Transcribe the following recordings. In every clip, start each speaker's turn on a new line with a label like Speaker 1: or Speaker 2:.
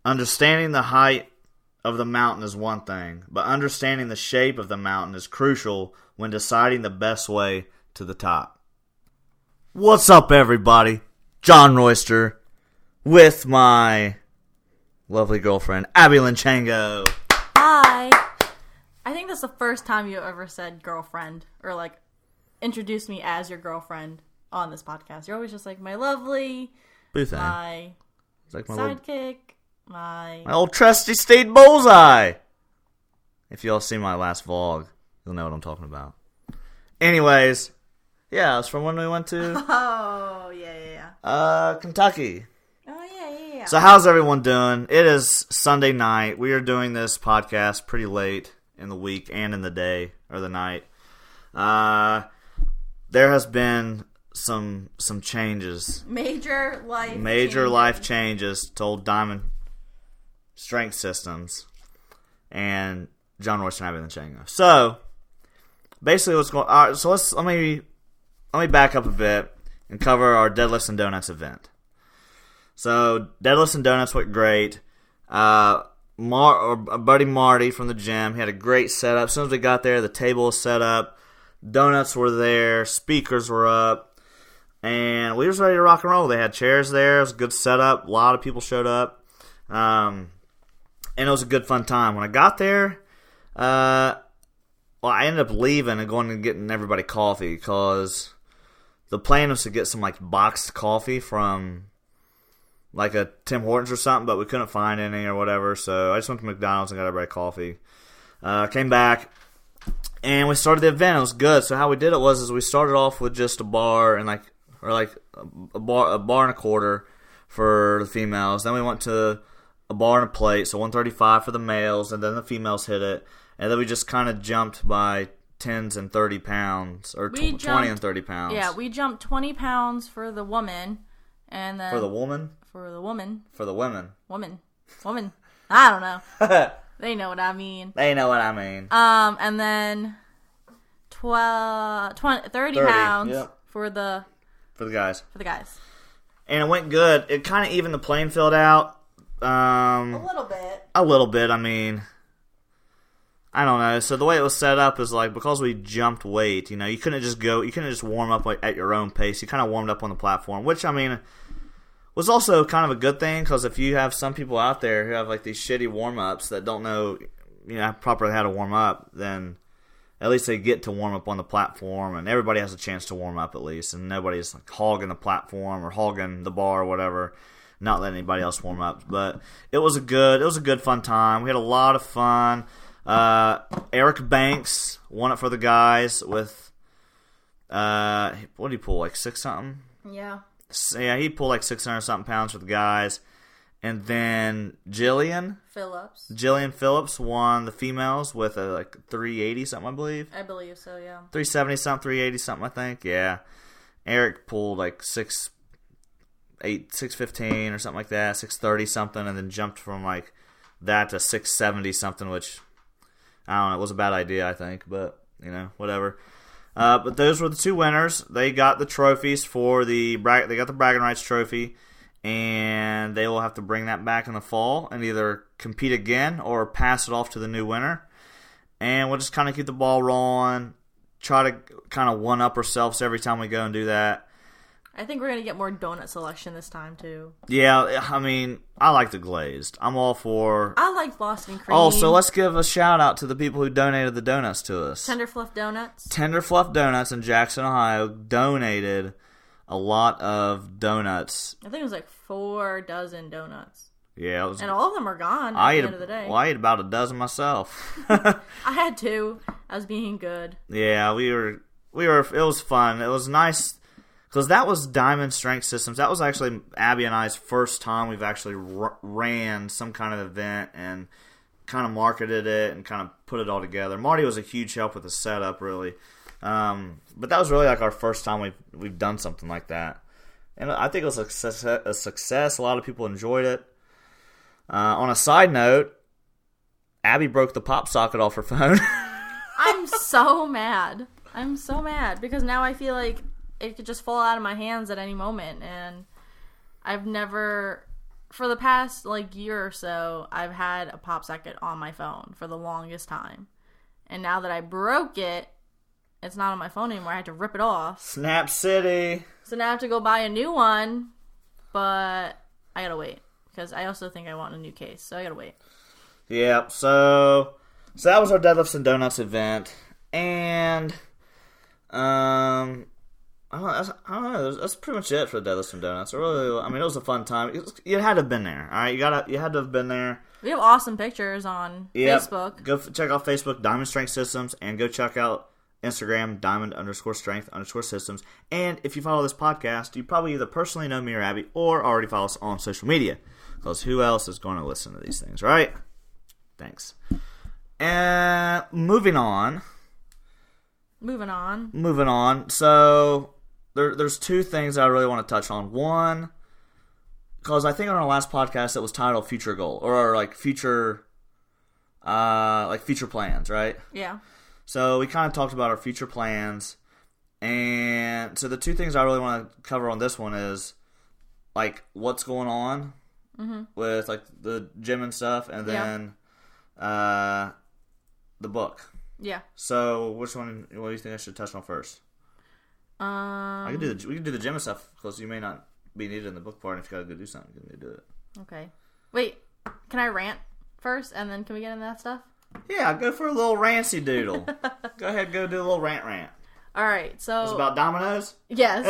Speaker 1: understanding the height of the mountain is one thing, but understanding the shape of the mountain is crucial when deciding the best way to the top. What's up, everybody? John Royster with my lovely girlfriend, Abby Linchengo.
Speaker 2: Hi. I think that's the first time you ever said girlfriend or like introduced me as your girlfriend on this podcast. You're always just like my lovely, my like sidekick, my
Speaker 1: old trusty state bullseye. If y'all see my last vlog, you'll know what I'm talking about. Anyways, yeah, it's from when we went to Kentucky.
Speaker 2: Oh yeah.
Speaker 1: So how's everyone doing? It is Sunday night. We are doing this podcast pretty late in the week and in the day or the night. There has been some changes.
Speaker 2: Major life
Speaker 1: changes to old Diamond Strength Systems and John Royce and Abby Linchengo. So basically what's going on, so let me back up a bit and cover our Deadlifts and Donuts event. So Deadlifts and Donuts went great. Our buddy Marty from the gym, he had a great setup. As soon as we got there, the table was set up, donuts were there, speakers were up, and we was ready to rock and roll. They had chairs there. It was a good setup. A lot of people showed up, and it was a good fun time. When I got there, I ended up leaving and going and getting everybody coffee because the plan was to get some like boxed coffee from like a Tim Hortons or something, but we couldn't find any or whatever, so I just went to McDonald's and got everybody coffee. Came back, and we started the event. It was good. So how we did it was we started off with just a bar and a bar and a quarter for the females. Then we went to a bar and a plate, so 135 for the males, and then the females hit it. And then we just kind of jumped by 10s and 30 pounds, or 20 and 30 pounds.
Speaker 2: Yeah, we jumped 20 pounds for the woman, and then...
Speaker 1: For the woman?
Speaker 2: For the woman.
Speaker 1: For the women.
Speaker 2: Woman. I don't know. They know what I mean. And then 30 pounds for the
Speaker 1: guys. And it went good. It kind of evened the playing field out. A little bit. I mean, I don't know. So the way it was set up is like, because we jumped weight, you couldn't just warm up like at your own pace. You kind of warmed up on the platform, which, I mean, was also kind of a good thing, because if you have some people out there who have like these shitty warm-ups that don't know, properly how to warm up, then at least they get to warm up on the platform, and everybody has a chance to warm up at least, and nobody's like hogging the platform or hogging the bar or whatever, not letting anybody else warm up. But it was a good fun time. We had a lot of fun. Eric Banks won it for the guys with what did he pull, like 6 something?
Speaker 2: Yeah.
Speaker 1: So, yeah, he pulled like 600 something pounds for the guys. And then Jillian Phillips won the females with like 380 something, I believe.
Speaker 2: I believe so, yeah.
Speaker 1: 370 something, 380 something, I think. Yeah. Eric pulled like 615 or something like that, 630 something, and then jumped from like that to 670 something, which, I don't know, it was a bad idea, I think, but, whatever. But those were the two winners. They got the trophies they got the bragging rights trophy, and they will have to bring that back in the fall and either compete again or pass it off to the new winner. And we'll just kind of keep the ball rolling, try to kind of one-up ourselves every time we go and do that.
Speaker 2: I think we're going to get more donut selection this time, too.
Speaker 1: Yeah, I mean, I like the glazed. I'm all for...
Speaker 2: I like Boston cream.
Speaker 1: Oh, so let's give a shout-out to the people who donated the donuts to us.
Speaker 2: Tender Fluff Donuts.
Speaker 1: Tender Fluff Donuts in Jackson, Ohio, donated a lot of donuts.
Speaker 2: I think it was like 4 dozen donuts.
Speaker 1: Yeah, it was...
Speaker 2: And all of them are gone at the end of the day.
Speaker 1: Well, I ate about a dozen myself.
Speaker 2: I had 2. I was being good.
Speaker 1: Yeah, we were... It was fun. It was nice... Because that was Diamond Strength Systems. That was actually Abby and I's first time we've actually ran some kind of event and kind of marketed it and kind of put it all together. Marty was a huge help with the setup, really. But that was really like our first time we've done something like that. And I think it was a success. A lot of people enjoyed it. On a side note, Abby broke the pop socket off her phone.
Speaker 2: I'm so mad. Because now I feel like it could just fall out of my hands at any moment, and I've never for the past, year or so, I've had a pop socket on my phone for the longest time. And now that I broke it, it's not on my phone anymore. I had to rip it off.
Speaker 1: Snap City.
Speaker 2: So now I have to go buy a new one, but I gotta wait. Because I also think I want a new case, so I gotta wait.
Speaker 1: Yeah, so that was our Deadlifts and Donuts event. And, I don't know. That's pretty much it for the Deadlifts and Donuts. It was a fun time. You had to have been there, all right? You had to have been there.
Speaker 2: We have awesome pictures on Facebook.
Speaker 1: Go check out Facebook, Diamond Strength Systems, and go check out Instagram, Diamond_Strength_Systems. And if you follow this podcast, you probably either personally know me or Abby, or already follow us on social media. Because who else is going to listen to these things, right? Thanks. And moving on. So there's two things that I really want to touch on. One, because I think on our last podcast it was titled Future Goal, or future plans, right?
Speaker 2: Yeah.
Speaker 1: So we kind of talked about our future plans, and so the two things I really want to cover on this one is what's going on with the gym and stuff, and then the book.
Speaker 2: Yeah.
Speaker 1: So which one? What do you think I should touch on first? We can do the gym and stuff because you may not be needed in the book part. And if you gotta go do something, you can do it.
Speaker 2: Okay. Wait, can I rant first, and then can we get into that stuff?
Speaker 1: Yeah, go for a little rancy doodle. Go ahead, go do a little rant.
Speaker 2: All right, so
Speaker 1: it's about Domino's.
Speaker 2: Yes.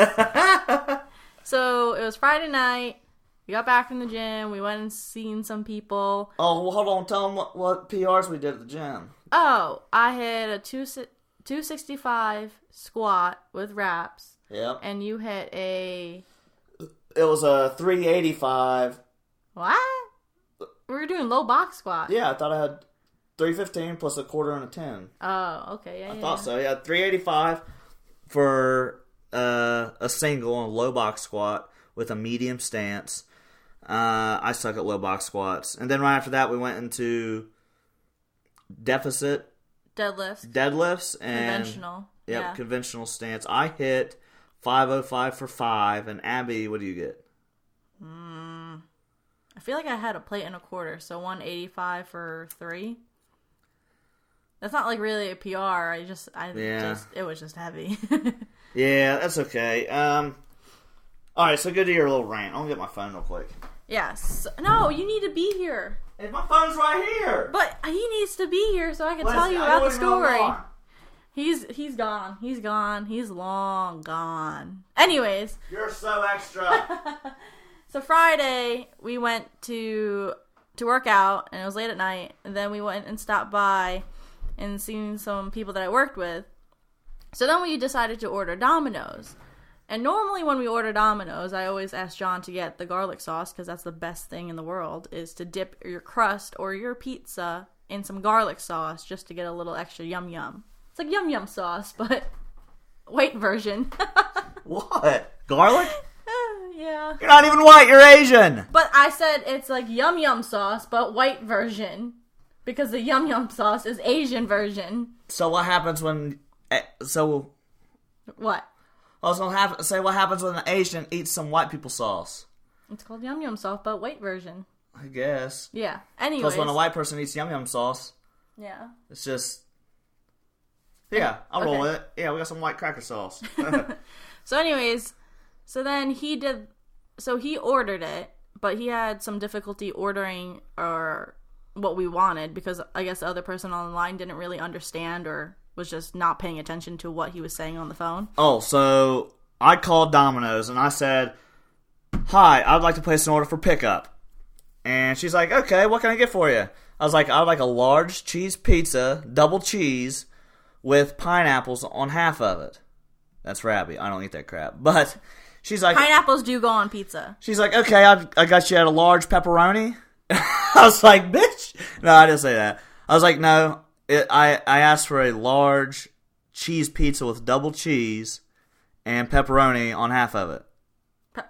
Speaker 2: So it was Friday night. We got back from the gym. We went and seen some people.
Speaker 1: Oh, well, hold on. Tell them what PRs we did at the gym.
Speaker 2: Oh, I hit a 265 squat with wraps.
Speaker 1: Yep.
Speaker 2: And you hit a...
Speaker 1: It was a 385.
Speaker 2: What? We were doing low box squat.
Speaker 1: Yeah, I thought I had 315 plus a quarter and a 10.
Speaker 2: Oh, okay. Yeah,
Speaker 1: I thought so. Yeah, 385 for a single and a low box squat with a medium stance. I suck at low box squats. And then right after that, we went into deficit deadlifts and
Speaker 2: conventional.
Speaker 1: Yep,
Speaker 2: yeah.
Speaker 1: Conventional stance. I hit 505 for 5, and Abby, what do you get?
Speaker 2: I feel like I had a plate and a quarter, so 185 for 3. That's not really a PR. It was just heavy.
Speaker 1: Yeah, that's okay. All right, so go to your little rant. I'll get my phone real quick.
Speaker 2: Yes. No, you need to be here.
Speaker 1: Hey, my phone's right here.
Speaker 2: But he needs to be here so I can tell you about the story. He's gone. He's gone. He's long gone. Anyways.
Speaker 1: You're so extra.
Speaker 2: So Friday, we went to work out, and it was late at night. And then we went and stopped by and seen some people that I worked with. So then we decided to order Domino's. And normally when we order Domino's, I always ask John to get the garlic sauce, because that's the best thing in the world, is to dip your crust or your pizza in some garlic sauce just to get a little extra yum-yum. It's like yum-yum sauce, but white version.
Speaker 1: What? Garlic?
Speaker 2: Yeah.
Speaker 1: You're not even white, you're Asian!
Speaker 2: But I said it's like yum-yum sauce, but white version. Because the yum-yum sauce is Asian version.
Speaker 1: So what happens when...
Speaker 2: What?
Speaker 1: I was going to say what happens when an Asian eats some white people sauce.
Speaker 2: It's called yum-yum sauce, but white version.
Speaker 1: I guess.
Speaker 2: Yeah. Anyways.
Speaker 1: Because when a white person eats yum-yum sauce...
Speaker 2: Yeah.
Speaker 1: It's just... Yeah, I'll roll with it. Yeah, we got some white cracker sauce.
Speaker 2: So anyways, so then he ordered it, but he had some difficulty ordering or what we wanted because I guess the other person on the line didn't really understand or was just not paying attention to what he was saying on the phone.
Speaker 1: Oh, so I called Domino's and I said, "Hi, I'd like to place an order for pickup." And she's like, "Okay, what can I get for you?" I was like, "I'd like a large cheese pizza, double cheese, with pineapples on half of it." That's Rabby. I don't eat that crap. But she's like...
Speaker 2: Pineapples do go on pizza.
Speaker 1: She's like, "Okay, I got you at a large pepperoni." I was like, "Bitch." No, I didn't say that. I was like, "No, I asked for a large cheese pizza with double cheese and pepperoni on half of it."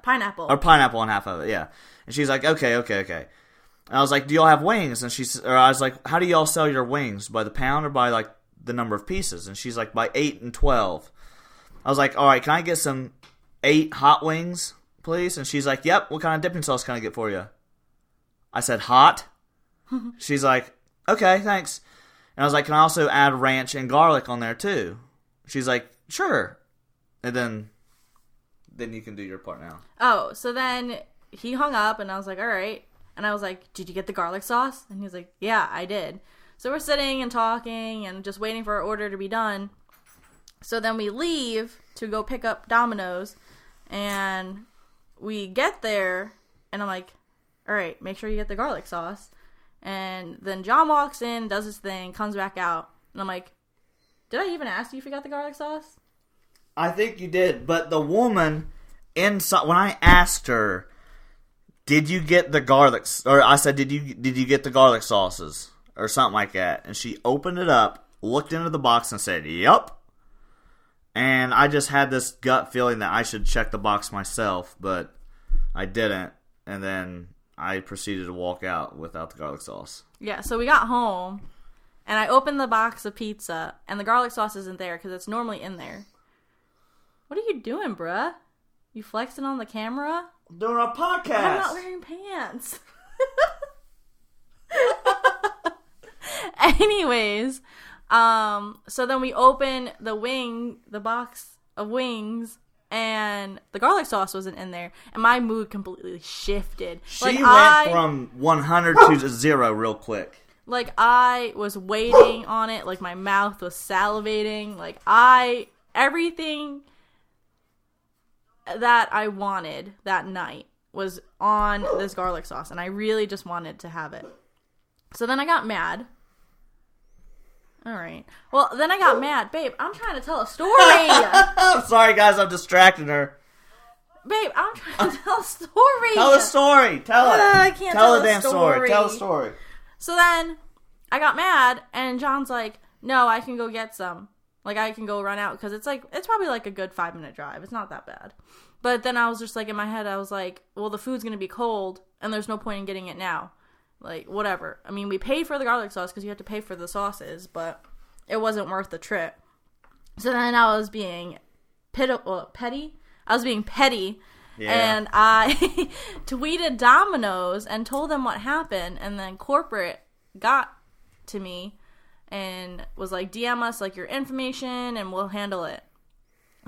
Speaker 2: Pineapple.
Speaker 1: Or pineapple on half of it, yeah. And she's like, okay. And I was like, "Do y'all have wings?" And I was like, "How do y'all sell your wings? By the pound or by like the number of pieces?" And she's like, "By 8 and 12. I was like, "All right, can I get some 8 hot wings, please?" And she's like, "Yep, what kind of dipping sauce can I get for you?" I said, hot? She's like, okay, thanks. And I was like, can I also add ranch and garlic on there too? She's like, sure. And then you can do your part now.
Speaker 2: Oh, so then he hung up, and I was like, all right. And I was like, did you get the garlic sauce? And he was like, yeah, I did. So we're sitting and talking and just waiting for our order to be done. So then we leave to go pick up Domino's, and we get there, and I'm like, all right, make sure you get the garlic sauce. And then John walks in, does his thing, comes back out, and I'm like, did I even ask you if you got the garlic sauce?
Speaker 1: I think you did, but the woman inside, when I asked her, did you get the garlic, or I said, did you get the garlic sauces, or something like that, and she opened it up, looked into the box, and said, yup. And I just had this gut feeling that I should check the box myself, but I didn't, and then I proceeded to walk out without the garlic sauce.
Speaker 2: Yeah, so we got home, and I opened the box of pizza, and the garlic sauce isn't there because it's normally in there. What are you doing, bruh? You flexing on the camera?
Speaker 1: I'm doing a podcast.
Speaker 2: I'm not wearing pants. Anyways, so then we open the box of wings, and the garlic sauce wasn't in there, and my mood completely shifted.
Speaker 1: She went from 100 to 0 real quick.
Speaker 2: Like, I was waiting on it, like, my mouth was salivating, like, everything that I wanted that night was on this garlic sauce, and I really just wanted to have it. So then I got mad. All right. Well, then I got mad. Babe, I'm trying to tell a story.
Speaker 1: Sorry, guys, I'm distracting her.
Speaker 2: Babe, I'm trying to tell a story.
Speaker 1: Tell a story. Tell it.
Speaker 2: I can't tell a damn story.
Speaker 1: Tell a story.
Speaker 2: So then I got mad, and John's like, no, I can go get some. Like, I can go run out, because it's probably like a good 5-minute drive. It's not that bad. But then I was just like, in my head, I was like, well, the food's going to be cold, and there's no point in getting it now. Like, whatever. I mean, we paid for the garlic sauce because you have to pay for the sauces, but it wasn't worth the trip. So then I was being petty. I was being petty, and I tweeted Domino's and told them what happened, and then corporate got to me and was like, DM us, like, your information, and we'll handle it.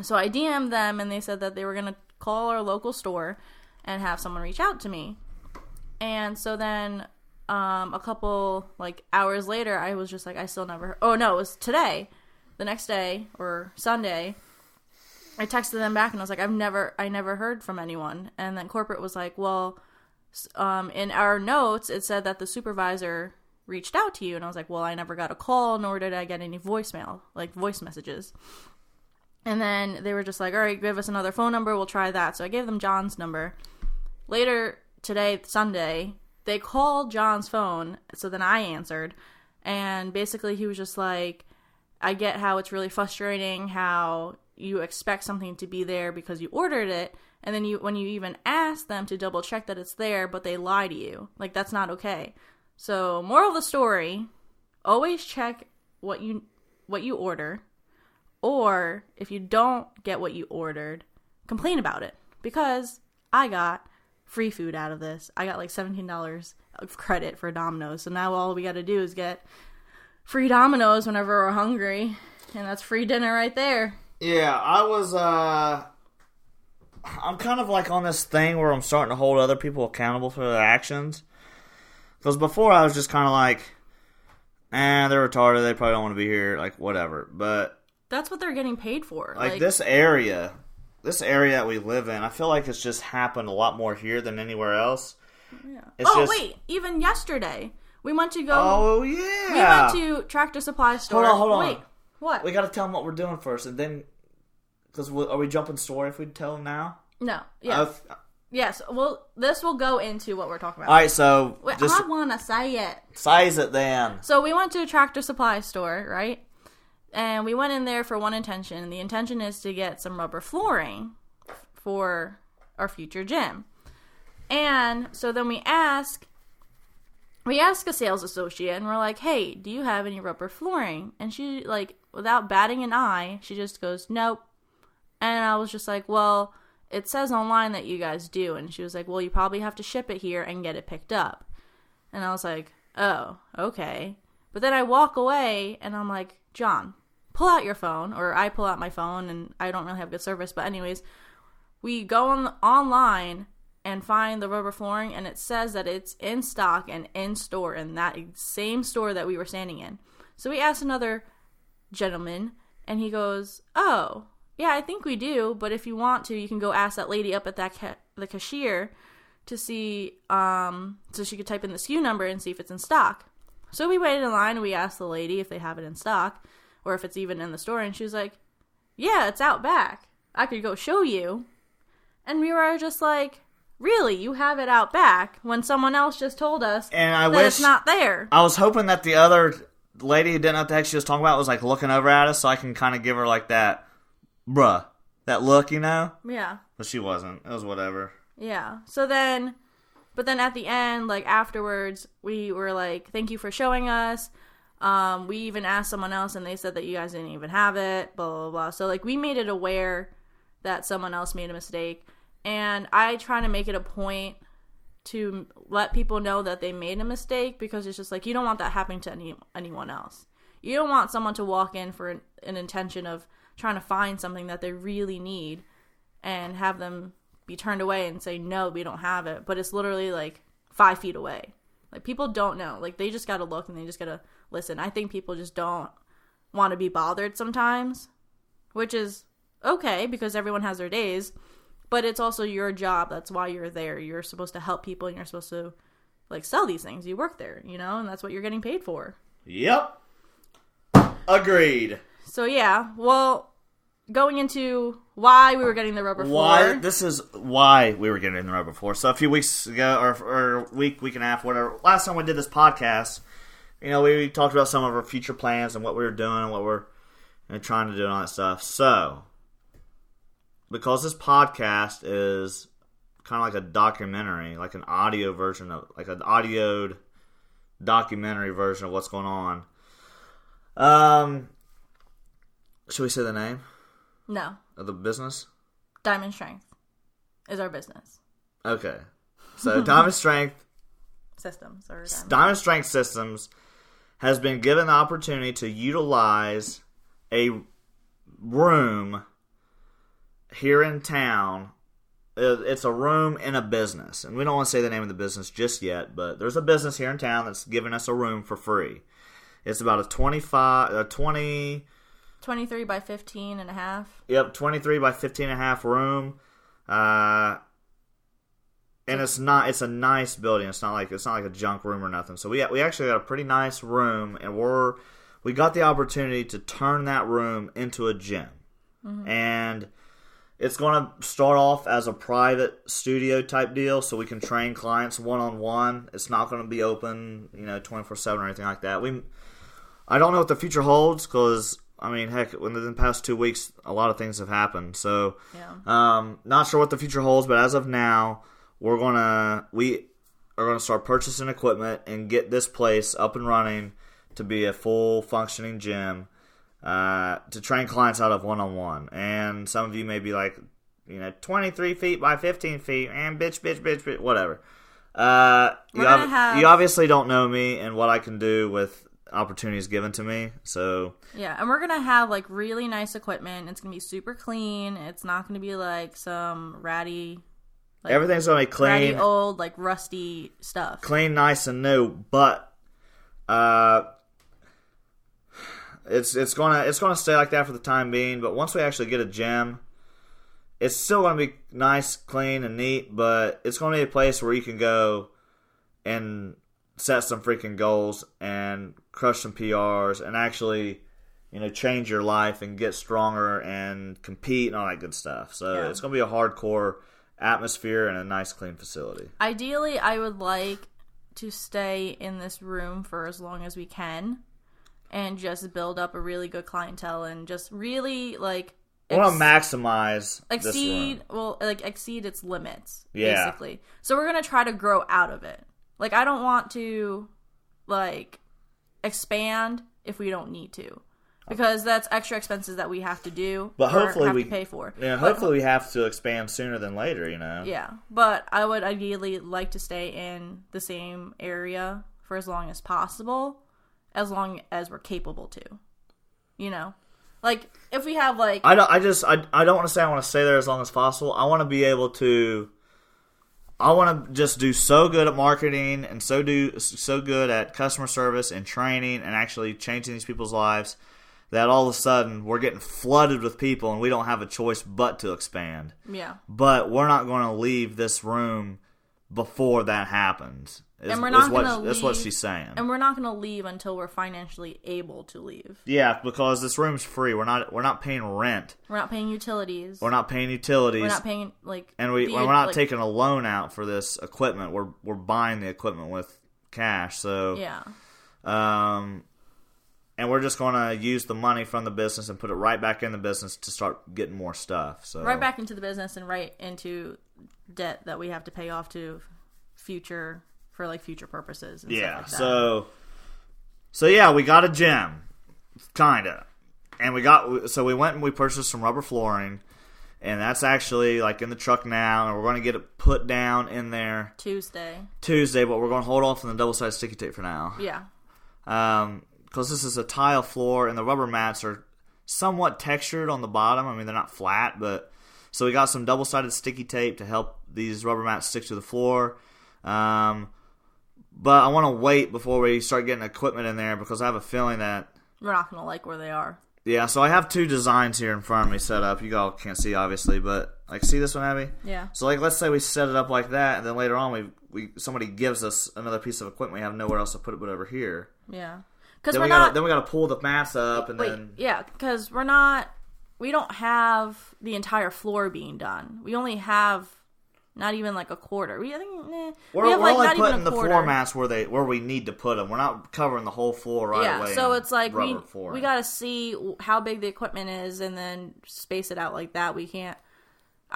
Speaker 2: So I DM'd them, and they said that they were going to call our local store and have someone reach out to me. And so then a couple, like, hours later, I was just like, I still never heard. Oh, no, it was today. The next day, or Sunday, I texted them back, and I was like, I never heard from anyone. And then corporate was like, well, in our notes, it said that the supervisor reached out to you. And I was like, well, I never got a call, nor did I get any voicemail, like, voice messages. And then they were just like, all right, give us another phone number, we'll try that. So I gave them John's number. Later today, Sunday, they called John's phone, so then I answered, and basically he was just like, I get how it's really frustrating how you expect something to be there because you ordered it, and then when you even ask them to double check that it's there, but they lie to you. Like, that's not okay. So, moral of the story, always check what you order, or if you don't get what you ordered, complain about it, because I got free food out of this. I got like $17 of credit for Domino's, so now all we got to do is get free Domino's whenever we're hungry, and that's free dinner right there.
Speaker 1: Yeah, I'm kind of like on this thing where I'm starting to hold other people accountable for their actions. Because before I was just kind of like, they're retarded, they probably don't want to be here, like, whatever. But
Speaker 2: that's what they're getting paid for.
Speaker 1: Like this area that we live in, I feel like it's just happened a lot more here than anywhere else.
Speaker 2: Yeah. Wait, even yesterday, we went to go.
Speaker 1: Oh, yeah.
Speaker 2: We went to Tractor Supply store.
Speaker 1: Hold on.
Speaker 2: Wait, what?
Speaker 1: We got to tell them what we're doing first, and then, because are we jumping story if we tell them now?
Speaker 2: No. Yes. Yes. Well, this will go into what we're talking about.
Speaker 1: All right, so
Speaker 2: wait, I want to say it.
Speaker 1: Size it then.
Speaker 2: So we went to a Tractor Supply store, right? And we went in there for one intention, and the intention is to get some rubber flooring for our future gym. And so then we ask a sales associate, and we're like, hey, do you have any rubber flooring? And she, like, without batting an eye, she just goes, nope. And I was just like, well, it says online that you guys do. And she was like, well, you probably have to ship it here and get it picked up. And I was like, oh, okay. But then I walk away, and I'm like, John, pull out your phone. Or I pull out my phone, and I don't really have good service. But anyways, we go online and find the rubber flooring, and it says that it's in stock and in store in that same store that we were standing in. So we asked another gentleman, and he goes, oh, yeah, I think we do, but if you want to, you can go ask that lady up at the cashier to see, so she could type in the SKU number and see if it's in stock. So we waited in line, and we asked the lady if they have it in stock, or if it's even in the store, and she was like, yeah, it's out back. I could go show you. And we were just like, really, you have it out back when someone else just told us that it's not there.
Speaker 1: I was hoping that the other lady who didn't know what the heck she was talking about was like looking over at us so I can kind of give her like that, bruh, that look, you know?
Speaker 2: Yeah.
Speaker 1: But she wasn't. It was whatever.
Speaker 2: Yeah. But then at the end, like afterwards, we were like, thank you for showing us. We even asked someone else and they said that you guys didn't even have it, blah, blah, blah. So like we made it aware that someone else made a mistake. And I try to make it a point to let people know that they made a mistake, because it's just like, you don't want that happening to anyone else. You don't want someone to walk in for an intention of trying to find something that they really need and have them be turned away and say, no, we don't have it. But it's literally like 5 feet away. Like, people don't know. Like, they just got to look and they just got to listen. I think people just don't want to be bothered sometimes, which is okay because everyone has their days. But it's also your job. That's why you're there. You're supposed to help people, and you're supposed to, like, sell these things. You work there, you know, and that's what you're getting paid for.
Speaker 1: Yep. Agreed.
Speaker 2: So, yeah. Well, going into why we were getting the rubber floor.
Speaker 1: This is why we were getting the rubber floor. So, a few weeks ago, or week and a half, whatever, last time we did this podcast, you know, we talked about some of our future plans and what we were doing and what we're trying to do and all that stuff. So, because this podcast is kind of like a documentary, like an audio version of, like an audioed documentary version of what's going on. Should we say the name?
Speaker 2: No.
Speaker 1: Of the business?
Speaker 2: Diamond Strength is our business.
Speaker 1: Okay. So Diamond Strength
Speaker 2: Systems.
Speaker 1: Diamond Strength Systems has been given the opportunity to utilize a room here in town. It's a room in a business, and we don't want to say the name of the business just yet, but there's a business here in town that's giving us a room for free. It's about a 23
Speaker 2: by 15 and a half.
Speaker 1: Yep, 23 by 15 and a half room. And it's a nice building. It's not like a junk room or nothing. So we actually got a pretty nice room, and we got the opportunity to turn that room into a gym. Mm-hmm. And it's going to start off as a private studio type deal, so we can train clients one-on-one. It's not going to be open, 24/7 or anything like that. I don't know what the future holds, because, I mean, heck, within the past 2 weeks, a lot of things have happened. So, yeah. Not sure what the future holds, but as of now, we are gonna start purchasing equipment and get this place up and running to be a full functioning gym. To train clients out of one-on-one. And some of you may be like, 23 feet by 15 feet, and bitch, whatever. You obviously don't know me and what I can do with opportunities given to me, so...
Speaker 2: Yeah, and we're gonna have, like, really nice equipment. It's gonna be super clean. It's not gonna be, like, some ratty... Like,
Speaker 1: everything's gonna be clean.
Speaker 2: Ratty, old, like, rusty stuff.
Speaker 1: Clean, nice, and new, but... It's gonna stay like that for the time being, but once we actually get a gym, it's still gonna be nice, clean, and neat, but it's gonna be a place where you can go and set some freaking goals and crush some PRs and actually, change your life and get stronger and compete and all that good stuff. So yeah. It's gonna be a hardcore atmosphere and a nice, clean facility.
Speaker 2: Ideally, I would like to stay in this room for as long as we can. And just build up a really good clientele and just really, like...
Speaker 1: I want to maximize this room.
Speaker 2: Exceed its limits, basically. So we're going to try to grow out of it. Like, I don't want to, like, expand if we don't need to. Because that's extra expenses that we have to do.
Speaker 1: But hopefully
Speaker 2: we pay for.
Speaker 1: Yeah, hopefully we have to expand sooner than later,
Speaker 2: Yeah, but I would ideally like to stay in the same area for as long as possible, as long as we're capable to. Like if we have like
Speaker 1: I don't want to say I want to stay there as long as possible. I want to be able to. I want to just do so good at marketing and so good at customer service and training and actually changing these people's lives that all of a sudden we're getting flooded with people and we don't have a choice but to expand.
Speaker 2: Yeah.
Speaker 1: But we're not going to leave this room before that happens.
Speaker 2: And we're not going to leave.
Speaker 1: That's what she's saying.
Speaker 2: And we're not going to leave until we're financially able to leave.
Speaker 1: Yeah, because this room's free. We're not paying rent.
Speaker 2: We're not paying utilities.
Speaker 1: We're not paying utilities.
Speaker 2: We're not paying
Speaker 1: and we're not taking a loan out for this equipment. We're buying the equipment with cash. So
Speaker 2: yeah.
Speaker 1: And we're just going to use the money from the business and put it right back in the business to start getting more stuff. So
Speaker 2: right back into the business and right into debt that we have to pay off to future purposes and stuff like that. So yeah, we got a gym, kinda. And we went and we purchased some rubber flooring, and that's actually like in the truck now, and we're going to get it put down in there Tuesday,
Speaker 1: but we're going to hold off on the double-sided sticky tape for now.
Speaker 2: Yeah.
Speaker 1: Because this is a tile floor, and the rubber mats are somewhat textured on the bottom. I mean, they're not flat, but so we got some double-sided sticky tape to help these rubber mats stick to the floor. But I want to wait before we start getting equipment in there because I have a feeling that
Speaker 2: we're not going to like where they are.
Speaker 1: Yeah, so I have two designs here in front of me set up. You all can't see, obviously, but see this one, Abby?
Speaker 2: Yeah.
Speaker 1: So let's say we set it up like that, and then later on somebody gives us another piece of equipment. We have nowhere else to put it but over here.
Speaker 2: Yeah.
Speaker 1: Then we got to pull the mats up and then.
Speaker 2: Yeah, because we don't have the entire floor being done. We only have not even like a quarter.
Speaker 1: We're
Speaker 2: only
Speaker 1: not putting the floor mats where we need to put them. We're not covering the whole floor away.
Speaker 2: Yeah, so it's like we got to see how big the equipment is and then space it out like that. We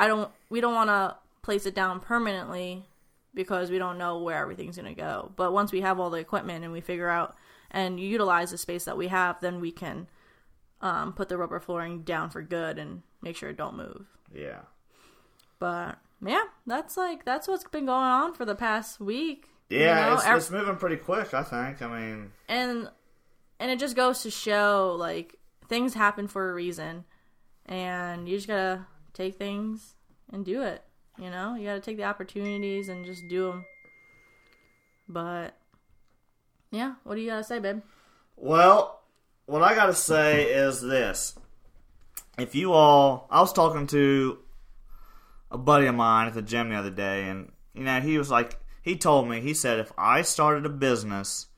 Speaker 2: don't want to place it down permanently because we don't know where everything's going to go. But once we have all the equipment and we figure out and utilize the space that we have, then we can put the rubber flooring down for good and make sure it don't move.
Speaker 1: Yeah.
Speaker 2: But yeah, that's what's been going on for the past week.
Speaker 1: Yeah, it's moving pretty quick, I think. I mean,
Speaker 2: and it just goes to show like things happen for a reason, and you just gotta take things and do it. You gotta take the opportunities and just do them. But yeah, what do you gotta say, babe?
Speaker 1: Well, what I gotta say is this: I was talking to a buddy of mine at the gym the other day, and he was like, he told me, he said, if I started a business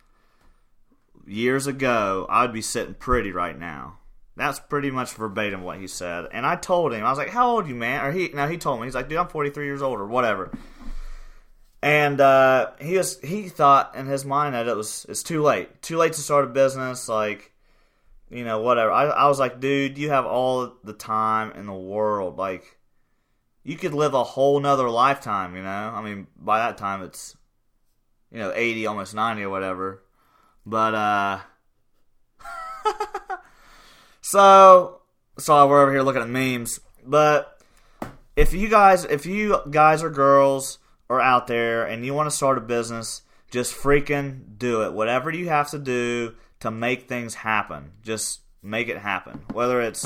Speaker 1: years ago, I'd be sitting pretty right now. That's pretty much verbatim what he said. And I told him, I was like, how old are you, man? Or he told me, he's like, dude, I'm 43 years old or whatever. And he thought in his mind that it's too late to start a business, like, whatever. I was like, dude, you have all the time in the world, like. You could live a whole nother lifetime, I mean, by that time it's, 80, almost 90 or whatever. But, so we're over here looking at memes. But if you guys or girls are out there and you want to start a business, just freaking do it. Whatever you have to do to make things happen, just make it happen. Whether it's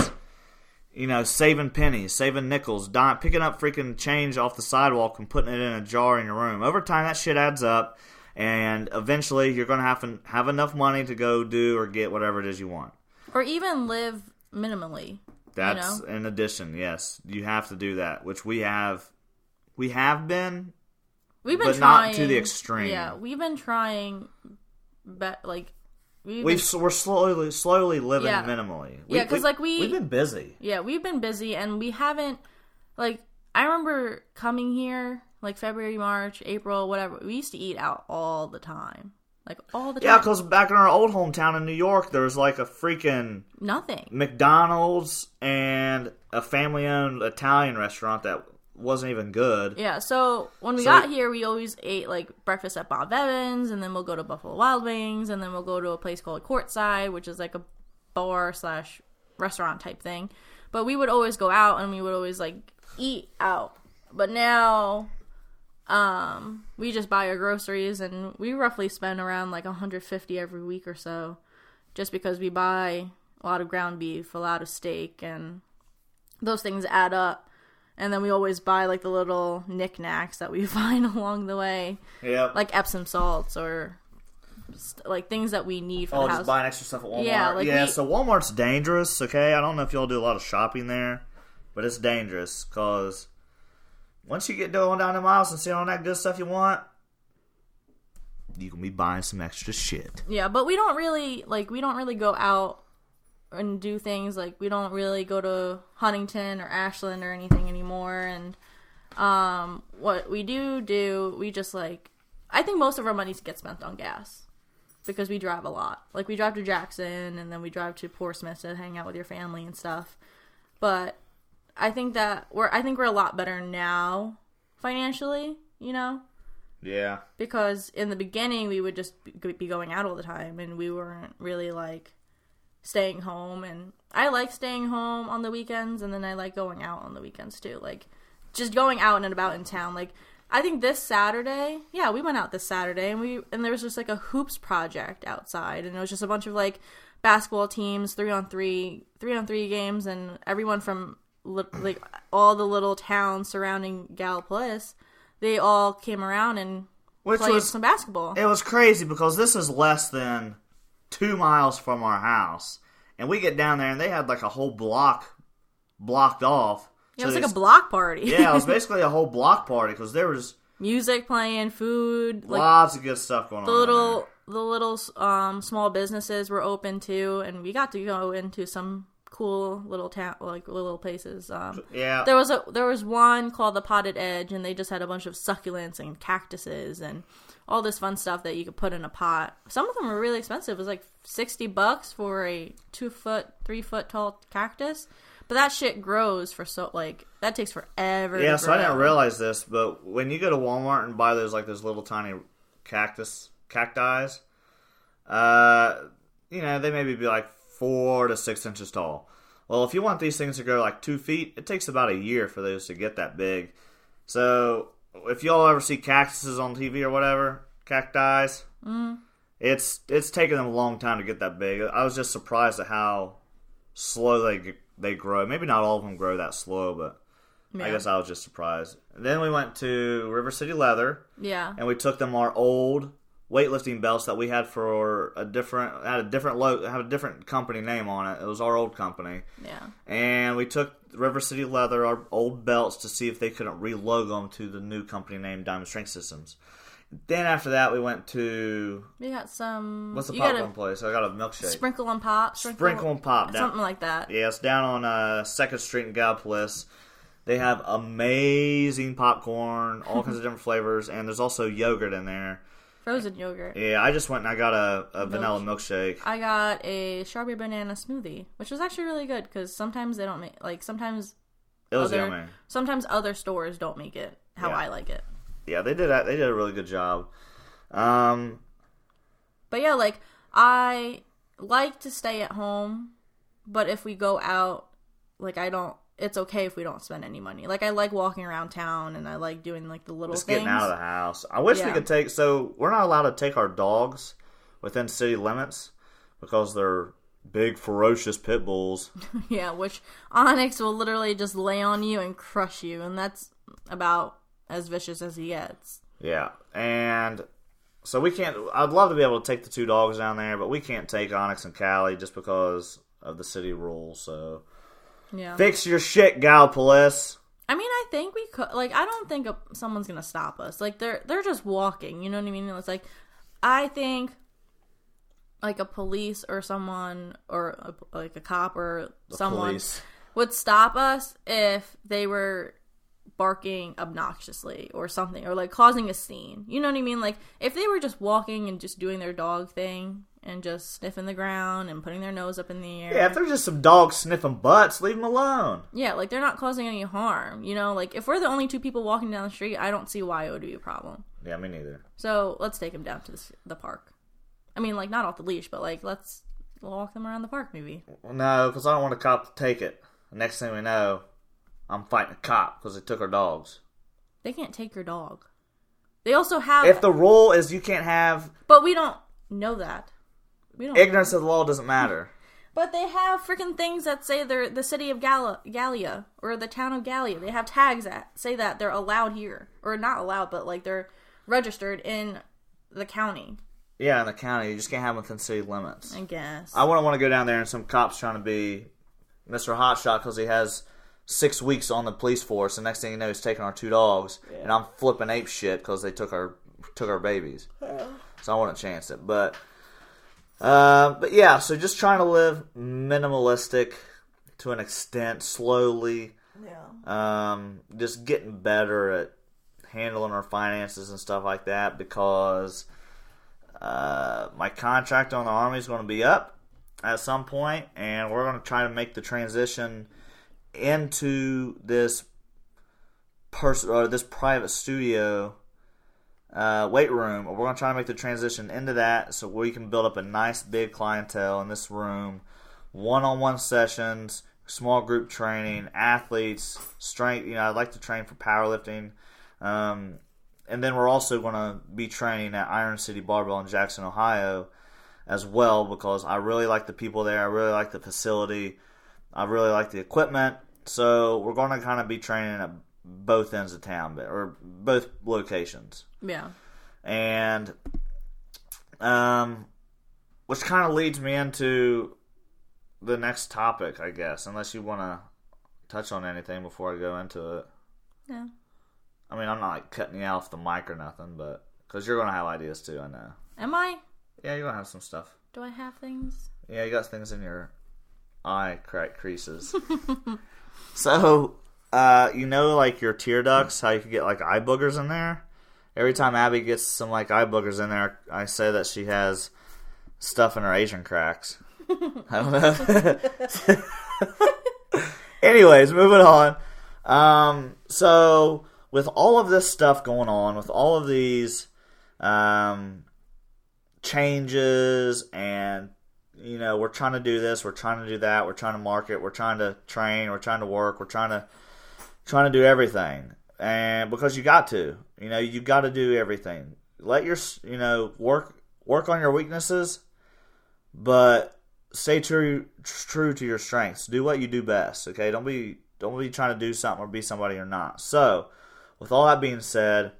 Speaker 1: saving pennies, saving nickels, picking up freaking change off the sidewalk and putting it in a jar in your room. Over time, that shit adds up, and eventually you're going to have enough money to go do or get whatever it is you want.
Speaker 2: Or even live minimally.
Speaker 1: That's in addition, yes. You have to do that, which we have been
Speaker 2: but
Speaker 1: trying, not to the extreme.
Speaker 2: Yeah, we've been trying,
Speaker 1: we're slowly living minimally.
Speaker 2: Because
Speaker 1: we've been busy.
Speaker 2: Yeah, we've been busy, and we haven't, I remember coming here, February, March, April, whatever. We used to eat out all the time. All the time.
Speaker 1: Yeah, because back in our old hometown in New York, there was a freaking...
Speaker 2: nothing.
Speaker 1: McDonald's and a family-owned Italian restaurant that wasn't even good.
Speaker 2: Yeah, so when we got here, we always ate breakfast at Bob Evans, and then we'll go to Buffalo Wild Wings, and then we'll go to a place called Courtside, which is a bar / restaurant type thing. But we would always go out and we would always like eat out. But now we just buy our groceries and we roughly spend around like $150 every week or so, just because we buy a lot of ground beef, a lot of steak, and those things add up. And then we always buy like the little knickknacks that we find along the way.
Speaker 1: Yeah.
Speaker 2: Like Epsom salts or like things that we need for the house.
Speaker 1: Just buying extra stuff at Walmart.
Speaker 2: Yeah,
Speaker 1: so Walmart's dangerous, okay? I don't know if y'all do a lot of shopping there, but it's dangerous because once you get going down the miles and see all that good stuff you want, you can be buying some extra shit.
Speaker 2: Yeah, but we don't really go out and do things. Like, we don't really go to Huntington or Ashland or anything anymore. And what we do, we just like, I think most of our money gets spent on gas because we drive a lot. Like, we drive to Jackson and then we drive to Portsmouth to hang out with your family and stuff. But I think we're a lot better now financially, you know?
Speaker 1: Yeah.
Speaker 2: Because in the beginning we would just be going out all the time and we weren't really like staying home. And I like staying home on the weekends, and then I like going out on the weekends too. Like, just going out and about in town. Like, I think this Saturday, we went out this Saturday and there was just like a hoops project outside, and it was just a bunch of like basketball teams, 3-on-3 games, and everyone from like all the little towns surrounding Gallipolis, they all came around and played some basketball.
Speaker 1: It was crazy because this is less than 2 miles from our house, and we get down there and they had like a whole block blocked off.
Speaker 2: Yeah, it was like a block party.
Speaker 1: Yeah, it was basically a whole block party because there was
Speaker 2: music playing, food, like
Speaker 1: lots of good stuff going on.
Speaker 2: The little small businesses were open too, and we got to go into some cool little town, like little places.
Speaker 1: Yeah,
Speaker 2: there was one called the Potted Edge, and they just had a bunch of succulents and cactuses and all this fun stuff that you could put in a pot. Some of them were really expensive. It was like $60 for a 3-foot tall cactus. But that shit grows for that takes forever.
Speaker 1: Yeah,
Speaker 2: to
Speaker 1: so
Speaker 2: grow.
Speaker 1: I didn't realize this, but when you go to Walmart and buy those little tiny cacti, they maybe be like 4 to 6 inches tall. Well, if you want these things to grow like 2 feet, it takes about a year for those to get that big. So if y'all ever see cactuses on TV or whatever, cacti, it's taken them a long time to get that big. I was just surprised at how slow they grow. Maybe not all of them grow that slow, but I guess I was just surprised. And then we went to River City Leather.
Speaker 2: Yeah.
Speaker 1: And we took them our old weightlifting belts that we had for a different company name on it. It was our old company.
Speaker 2: Yeah.
Speaker 1: And we took River City Leather, our old belts, to see if they couldn't re-logo them to the new company name, Diamond Strength Systems. Then after that, we went to...
Speaker 2: We got some...
Speaker 1: What's the popcorn place? I got a milkshake.
Speaker 2: Sprinkle and Pop.
Speaker 1: Sprinkle and Pop.
Speaker 2: Something like that.
Speaker 1: Yeah, it's down on 2nd Street in Gallipolis. They have amazing popcorn, all kinds of different flavors, and there's also yogurt in there.
Speaker 2: Frozen yogurt.
Speaker 1: Yeah, I just went and I got a vanilla milkshake.
Speaker 2: I got a strawberry banana smoothie, which was actually really good, because sometimes they don't make... Like, sometimes...
Speaker 1: It was yummy.
Speaker 2: Sometimes other stores don't make it how I like it.
Speaker 1: Yeah, they did that. They did a really good job.
Speaker 2: But yeah, like, I like to stay at home, but if we go out, like, it's okay if we don't spend any money. Like, I like walking around town, and I like doing, like, the little things.
Speaker 1: Getting out of the house. I wish we could so we're not allowed to take our dogs within city limits because they're big, ferocious pit bulls.
Speaker 2: Yeah, which Onyx will literally just lay on you and crush you, and that's about as vicious as he gets. Yeah,
Speaker 1: and so we can't... I'd love to be able to take the 2 dogs down there, but we can't take Onyx and Callie just because of the city rules, so...
Speaker 2: Yeah.
Speaker 1: Fix your shit, Gallipolis.
Speaker 2: I mean, I think we could... Like, I don't think someone's gonna stop us. Like, they're just walking, you know what I mean? It's like, I think... like a police or someone, or like a cop or someone would stop us if they were barking obnoxiously or something, or like causing a scene. You know what I mean? Like, if they were just walking and just doing their dog thing and just sniffing the ground and putting their nose up in the air.
Speaker 1: Yeah, if they're just some dogs sniffing butts, leave them alone.
Speaker 2: Yeah, like, they're not causing any harm, you know? Like, if we're the only 2 people walking down the street, I don't see why it would be a problem.
Speaker 1: Yeah, me neither.
Speaker 2: So, let's take them down to the park. I mean, like, not off the leash, but, like, let's We'll walk them around the park, maybe.
Speaker 1: No, because I don't want a cop to take it. The next thing we know, I'm fighting a cop because they took our dogs.
Speaker 2: They can't take your dog. They also have...
Speaker 1: If the rule is you can't have...
Speaker 2: But we don't know that.
Speaker 1: Ignorance of the law doesn't matter.
Speaker 2: But they have freaking things that say they're the city of Gallia, or the town of Gallia. They have tags that say that they're allowed here. Or not allowed, but like they're registered in the county.
Speaker 1: Yeah, in the county. You just can't have them within city limits.
Speaker 2: I guess.
Speaker 1: I wouldn't want to go down there and some cop's trying to be Mr. Hotshot because he has 6 weeks on the police force. The next thing you know, he's taking our 2 dogs. Yeah. And I'm flipping ape shit because they took our babies. Yeah. So I wouldn't chance it. But yeah, so just trying to live minimalistic to an extent, slowly. Yeah. Just getting better at handling our finances and stuff like that because my contract on the Army is going to be up at some point, and we're going to try to make the transition into this private studio weight room. We're going to try to make the transition into that so we can build up a nice big clientele in this room, one-on-one sessions, small group training, athletes, strength. I'd like to train for powerlifting. And then we're also going to be training at Iron City Barbell in Jackson, Ohio as well because I really like the people there. I really like the facility. I really like the equipment. So we're going to kind of be training at both ends of town, or both locations.
Speaker 2: Yeah.
Speaker 1: And which kind of leads me into the next topic, I guess, unless you want to touch on anything before I go into it.
Speaker 2: Yeah.
Speaker 1: I mean, I'm not like cutting you off the mic or nothing, but because you're going to have ideas too, I know.
Speaker 2: Am I?
Speaker 1: Yeah, you're going to have some stuff.
Speaker 2: Do I have things?
Speaker 1: Yeah, you got things in your eye creases. So, like your tear ducts, how you can get like eye boogers in there? Every time Abby gets some like eye boogers in there, I say that she has stuff in her Asian cracks. I don't know. Anyways, moving on. So with all of this stuff going on, with all of these changes, and we're trying to do this, we're trying to do that, we're trying to market, we're trying to train, we're trying to work, we're trying to do everything, and because you got to, you got to do everything. Let your work on your weaknesses, but stay true to your strengths. Do what you do best. Okay, don't be trying to do something or be somebody you're not. So, with all that being said,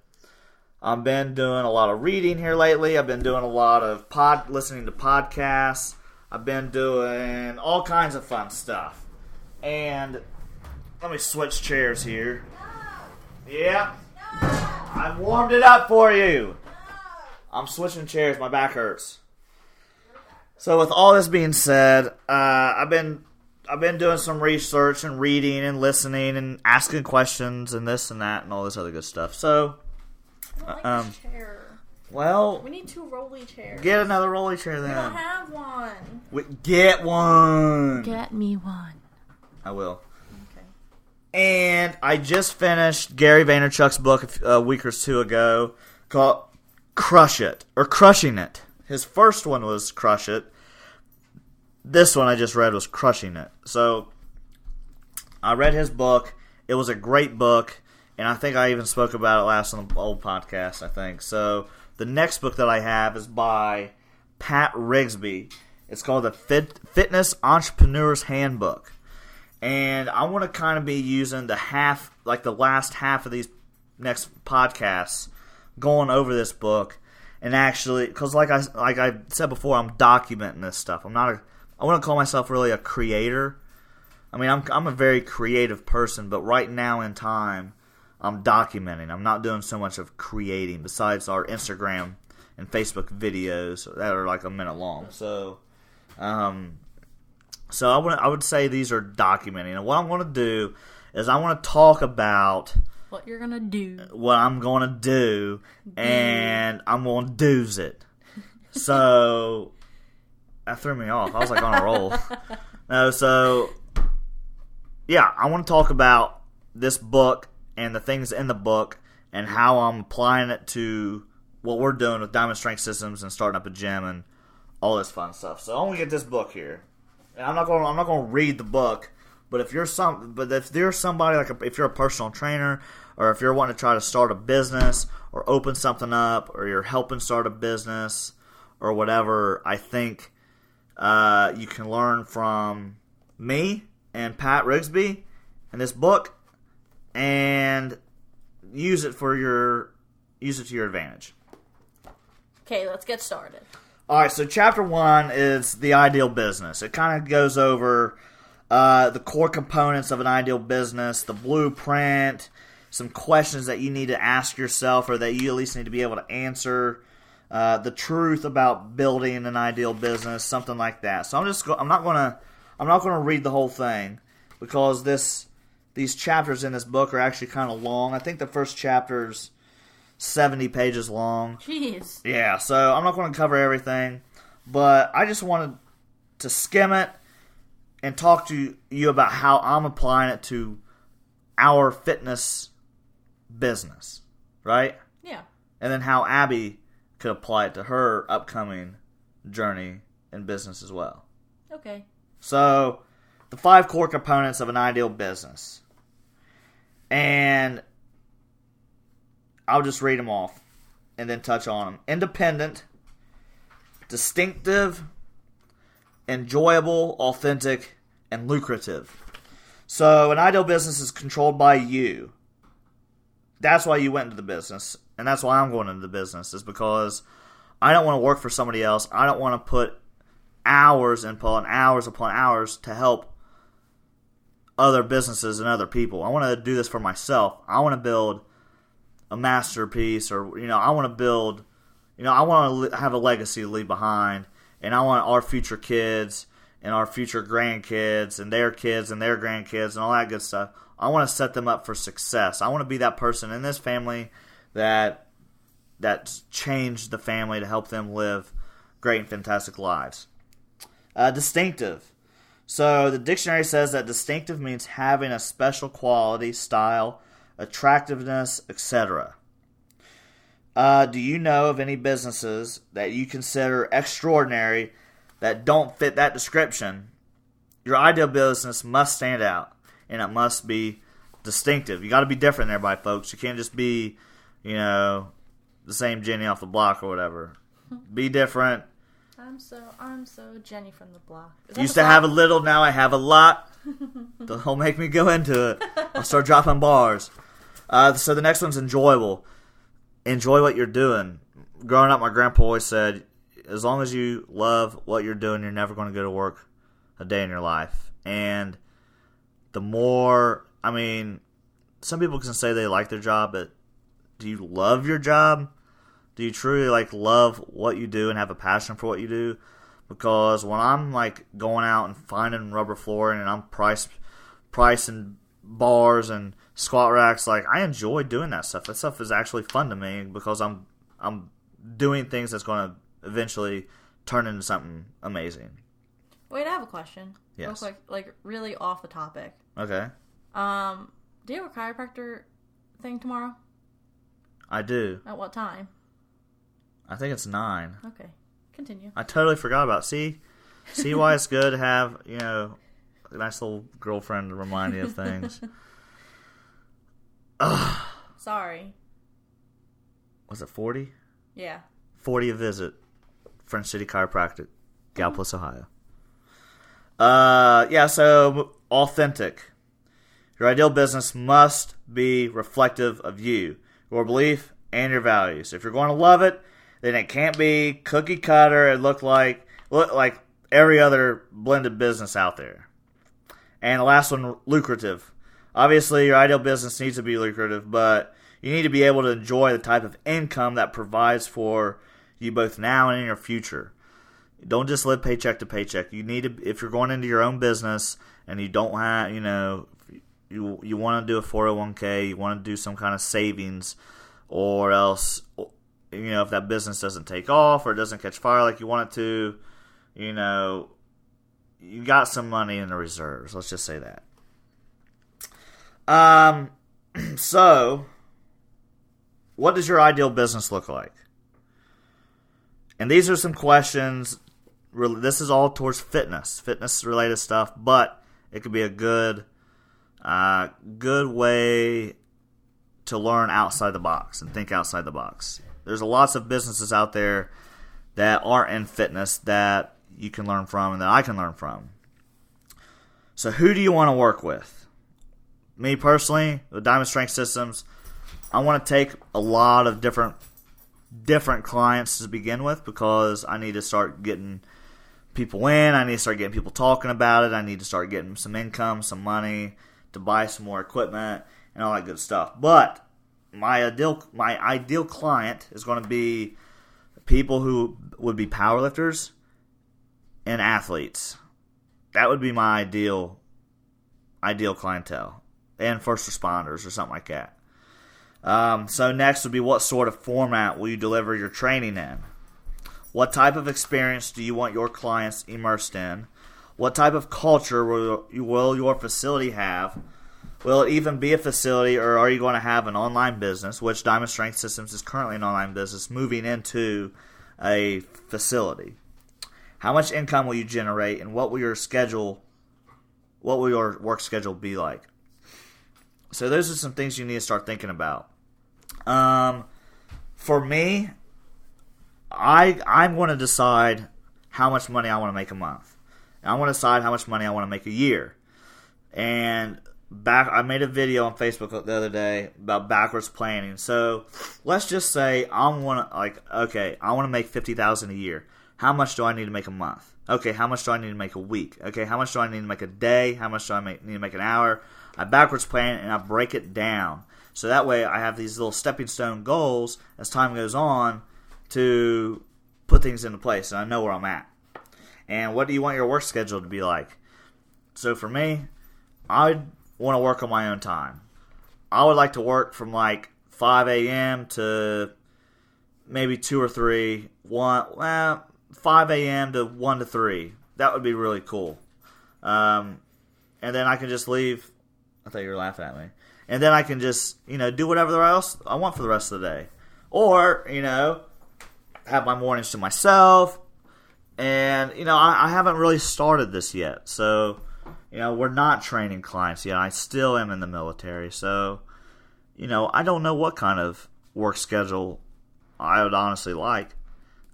Speaker 1: I've been doing a lot of reading here lately. I've been doing a lot of listening to podcasts. I've been doing all kinds of fun stuff. And let me switch chairs here. Yeah. I've warmed it up for you. I'm switching chairs. My back hurts. So with all this being said, I've been doing some research and reading and listening and asking questions and this and that and all this other good stuff. So,
Speaker 2: I don't like this chair.
Speaker 1: Well,
Speaker 2: we need 2 rolly chairs.
Speaker 1: Get another rolly chair then.
Speaker 2: We don't have one.
Speaker 1: Get one.
Speaker 2: Get me one.
Speaker 1: I will.
Speaker 2: Okay.
Speaker 1: And I just finished Gary Vaynerchuk's book a week or 2 ago called Crush It, or Crushing It. His first one was Crush It. This one I just read was Crushing It. So, I read his book. It was a great book. And I think I even spoke about it last on the old podcast, I think. So, the next book that I have is by Pat Rigby. It's called the Fitness Entrepreneur's Handbook. And I want to kind of be using the last half of these next podcasts going over this book. And actually, because like I said before, I'm documenting this stuff. I want to call myself really a creator. I mean, I'm a very creative person, but right now in time, I'm documenting. I'm not doing so much of creating besides our Instagram and Facebook videos that are like a minute long. So, I would say these are documenting. And what I'm going to do is I want to talk about
Speaker 2: what you're going to do.
Speaker 1: What I'm going to do, and I'm going to do's it. So, that threw me off. I was like on a roll. No, so, yeah, I want to talk about this book and the things in the book and how I'm applying it to what we're doing with Diamond Strength Systems and starting up a gym and all this fun stuff. So I'm gonna get this book here. And I'm not gonna read the book, but if you're somebody like if you're a personal trainer, or if you're wanting to try to start a business or open something up, or you're helping start a business or whatever, I think you can learn from me and Pat Rigby in this book and use it to your advantage.
Speaker 2: Okay, let's get started.
Speaker 1: All right, so chapter 1 is the ideal business. It kind of goes over the core components of an ideal business, the blueprint, some questions that you need to ask yourself or that you at least need to be able to answer, the truth about building an ideal business, something like that. So I'm not gonna read the whole thing because these chapters in this book are actually kind of long. I think the first chapter's 70 pages long.
Speaker 2: Jeez.
Speaker 1: Yeah, so I'm not going to cover everything, but I just wanted to skim it and talk to you about how I'm applying it to our fitness business, right?
Speaker 2: Yeah.
Speaker 1: And then how Abby could apply it to her upcoming journey in business as well.
Speaker 2: Okay.
Speaker 1: So, the 5 core components of an ideal business. And I'll just read them off and then touch on them. Independent, distinctive, enjoyable, authentic, and lucrative. So an ideal business is controlled by you. That's why you went into the business, and that's why I'm going into the business, is because I don't want to work for somebody else. I don't want to put hours upon hours to help other businesses and other people. I want to do this for myself. I want to build a masterpiece, or I want to build, I want to have a legacy to leave behind, and I want our future kids and our future grandkids and their grandkids and all that good stuff. I want to set them up for success. I want to be that person in this family that changed the family to help them live great and fantastic lives. Distinctive. So the dictionary says that distinctive means having a special quality, style, attractiveness, etc. Do you know of any businesses that you consider extraordinary that don't fit that description? Your ideal business must stand out, and it must be distinctive. You got to be different than everybody, folks. You can't just be, the same Jenny off the block or whatever. Be different.
Speaker 2: I'm so Jenny from the block.
Speaker 1: Used to have a little, now I have a lot. Don't make me go into it. I'll start dropping bars. So the next one's enjoyable. Enjoy what you're doing. Growing up, my grandpa always said, as long as you love what you're doing, you're never going to go to work a day in your life. And the more, some people can say they like their job, but do you love your job? Do you truly love what you do and have a passion for what you do? Because when I'm going out and finding rubber flooring and I'm pricing bars and squat racks, I enjoy doing that stuff. That stuff is actually fun to me because I'm doing things that's going to eventually turn into something amazing.
Speaker 2: Wait, I have a question.
Speaker 1: Yes.
Speaker 2: Real quick, really off the topic.
Speaker 1: Okay.
Speaker 2: Do you have a chiropractor thing tomorrow?
Speaker 1: I do.
Speaker 2: At what time?
Speaker 1: I think it's 9.
Speaker 2: Okay. Continue.
Speaker 1: I totally forgot about it. See why it's good to have, a nice little girlfriend to remind you of things.
Speaker 2: Sorry.
Speaker 1: Was it 40?
Speaker 2: Yeah.
Speaker 1: 40 a visit. French City Chiropractic, Gallipolis, Ohio. So authentic. Your ideal business must be reflective of you, your belief, and your values. If you're going to love it, then it can't be cookie cutter and look like every other blended business out there. And the last one, lucrative. Obviously, your ideal business needs to be lucrative, but you need to be able to enjoy the type of income that provides for you both now and in your future. Don't just live paycheck to paycheck. You need to, if you're going into your own business and you don't have, you want to do a 401k, you want to do some kind of savings, or else, if that business doesn't take off or doesn't catch fire like you want it to, you got some money in the reserves. Let's just say that. So, what does your ideal business look like? And these are some questions this is all towards fitness related stuff, but it could be a good way to learn outside the box and think outside the box. There's lots of businesses out there that are in fitness that you can learn from and that I can learn from. So who do you want to work with? Me personally, with Diamond Strength Systems, I want to take a lot of different clients to begin with, because I need to start getting people in. I need to start getting people talking about it. I need to start getting some income, some money to buy some more equipment and all that good stuff. But my ideal client is going to be people who would be powerlifters and athletes. That would be my ideal clientele, and first responders or something like that. So next would be, what sort of format will you deliver your training in? What type of experience do you want your clients immersed in? What type of culture will your facility have? Will it even be a facility, or are you going to have an online business, which Diamond Strength Systems is currently an online business, moving into a facility? How much income will you generate, and what will your work schedule be like? So those are some things you need to start thinking about. For me, I'm going to decide how much money I want to make a month. And I want to decide how much money I want to make a year. And I made a video on Facebook the other day about backwards planning. So let's just say I want to make $50,000 a year. How much do I need to make a month? Okay, how much do I need to make a week? Okay, how much do I need to make a day? How much do I need to make an hour? I backwards plan and I break it down. So that way I have these little stepping stone goals as time goes on to put things into place, and I know where I'm at. And what do you want your work schedule to be like? So for me, I want to work on my own time. I would like to work from like 5 a.m. to maybe 2 or 3, 5 a.m. to 1 to 3. That would be really cool. And then I can just leave. I thought you were laughing at me. And then I can just, do whatever else I want for the rest of the day. Or, have my mornings to myself. And, I haven't really started this yet. So, we're not training clients yet. I still am in the military. So, I don't know what kind of work schedule I would honestly like.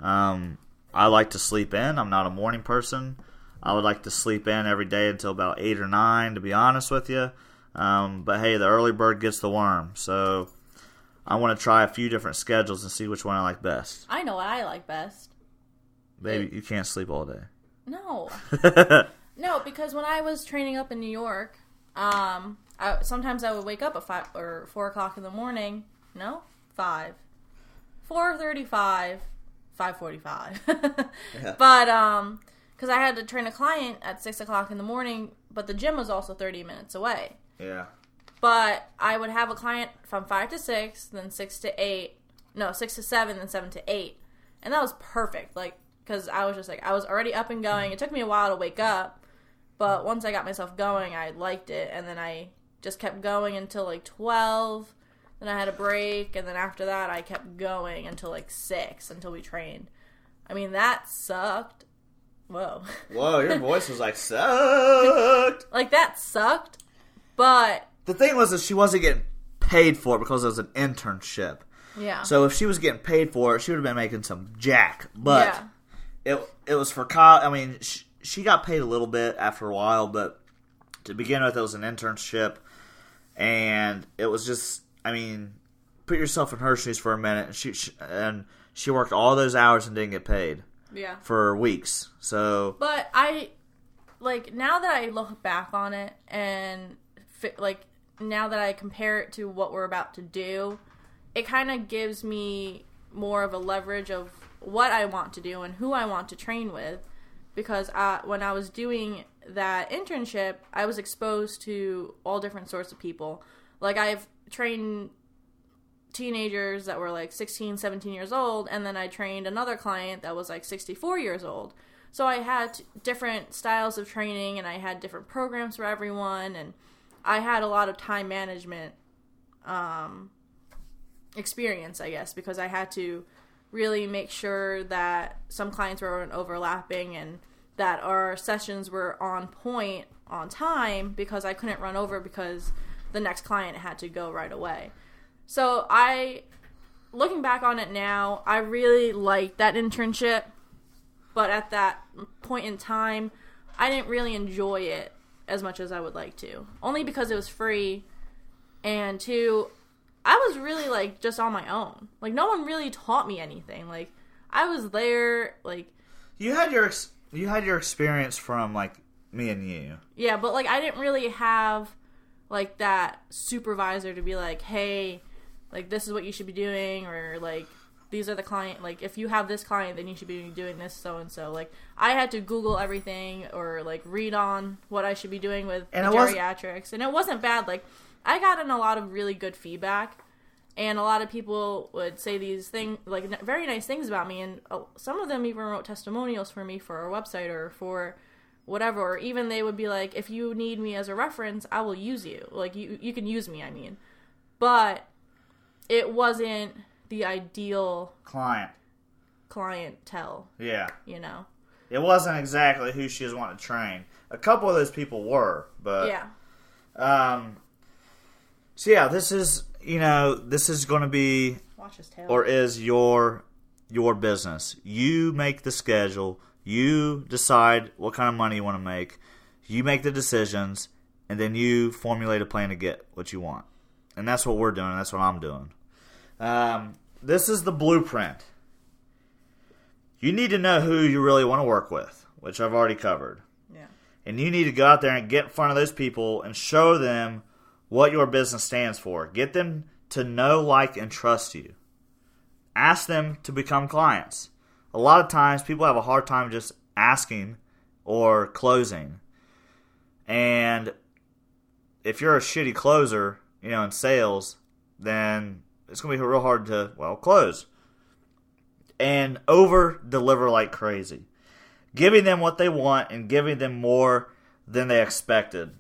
Speaker 1: I like to sleep in. I'm not a morning person. I would like to sleep in every day until about 8 or 9, to be honest with you. But hey, the early bird gets the worm. So I want to try a few different schedules and see which one I like best.
Speaker 2: I know what I like best.
Speaker 1: Baby, you can't sleep all day.
Speaker 2: No. No, because when I was training up in New York, sometimes I would wake up at 5 or 4 o'clock in the morning. No? 5. 4:35. 5:45. Yeah. But, because I had to train a client at 6 o'clock in the morning, but the gym was also 30 minutes away.
Speaker 1: Yeah.
Speaker 2: But I would have a client from 5 to 6, then 6 to 8. No, 6 to 7, then 7 to 8. And that was perfect. Because I was just I was already up and going. It took me a while to wake up. But once I got myself going, I liked it. And then I just kept going until 12. Then I had a break. And then after that, I kept going until 6, until we trained. I mean, that sucked. Whoa,
Speaker 1: your voice was sucked.
Speaker 2: That sucked. But
Speaker 1: the thing was that she wasn't getting paid for it because it was an internship.
Speaker 2: Yeah.
Speaker 1: So if she was getting paid for it, she would have been making some jack. But it was for Kyle. I mean, she got paid a little bit after a while, but to begin with, it was an internship. And it was just, put yourself in her shoes for a minute. And she worked all those hours and didn't get paid.
Speaker 2: Yeah.
Speaker 1: For weeks. So.
Speaker 2: But now that I look back on it and now that I compare it to what we're about to do, it kind of gives me more of a leverage of what I want to do and who I want to train with. Because when I was doing that internship, I was exposed to all different sorts of people. I've trained teenagers that were 16, 17 years old, and then I trained another client that was 64 years old. So I had different styles of training, and I had different programs for everyone, and I had a lot of time management experience, I guess, because I had to really make sure that some clients weren't overlapping and that our sessions were on point, on time, because I couldn't run over because the next client had to go right away. So looking back on it now, I really liked that internship, but at that point in time, I didn't really enjoy it as much as I would like to. Only because it was free, and two, I was really, like, just on my own. Like, no one really taught me anything. Like, I was there, like...
Speaker 1: You had your experience from, like, me and you.
Speaker 2: Yeah, but, like, I didn't really have, like, that supervisor to be like, hey, like, this is what you should be doing, or, like, these are the client... Like, if you have this client, then you should be doing this so-and-so. Like, I had to Google everything or, like, read on what I should be doing with geriatrics. And it wasn't bad. Like... I got in a lot of really good feedback, and a lot of people would say these things, like, very nice things about me, and some of them even wrote testimonials for me for our website or for whatever, or even they would be like, if you need me as a reference, I will use you. Like, you can use me, I mean. But it wasn't the ideal clientele.
Speaker 1: Yeah.
Speaker 2: You know?
Speaker 1: It wasn't exactly who she was wanting to train. A couple of those people were, but...
Speaker 2: Yeah.
Speaker 1: So yeah, this is going to be,
Speaker 2: watch his tail,
Speaker 1: or is your business. You make the schedule. You decide what kind of money you want to make. You make the decisions, and then you formulate a plan to get what you want. And that's what we're doing. And that's what I'm doing. This is the blueprint. You need to know who you really want to work with, which I've already covered.
Speaker 2: Yeah.
Speaker 1: And you need to go out there and get in front of those people and show them what your business stands for. Get them to know, like, and trust you. Ask them to become clients. A lot of times, people have a hard time just asking or closing. And if you're a shitty closer, in sales, then it's going to be real hard to, close. And over-deliver like crazy. Giving them what they want and giving them more than they expected.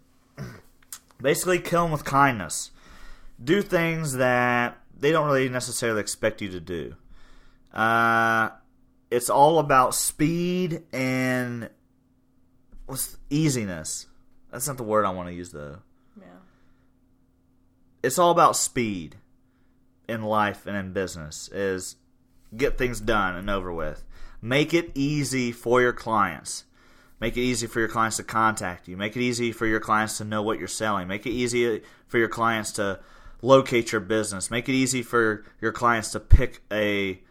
Speaker 1: Basically, kill them with kindness. Do things that they don't really necessarily expect you to do. It's all about speed and easiness. That's not the word I want to use, though.
Speaker 2: Yeah.
Speaker 1: It's all about speed in life and in business. Is get things done and over with. Make it easy for your clients. Make it easy for your clients to contact you. Make it easy for your clients to know what you're selling. Make it easy for your clients to locate your business. Make it easy for your clients to pick a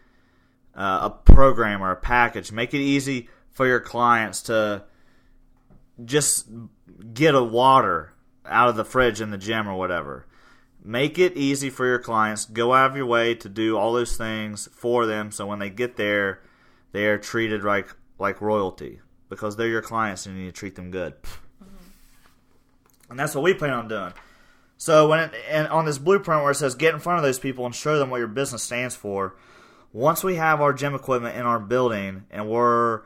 Speaker 1: program or a package. Make it easy for your clients to just get a water out of the fridge in the gym or whatever. Make it easy for your clients. Go out of your way to do all those things for them so when they get there, they are treated like royalty. Because they're your clients and you need to treat them good. Mm-hmm. And that's what we plan on doing. So and on this blueprint where it says get in front of those people and show them what your business stands for, once we have our gym equipment in our building and we're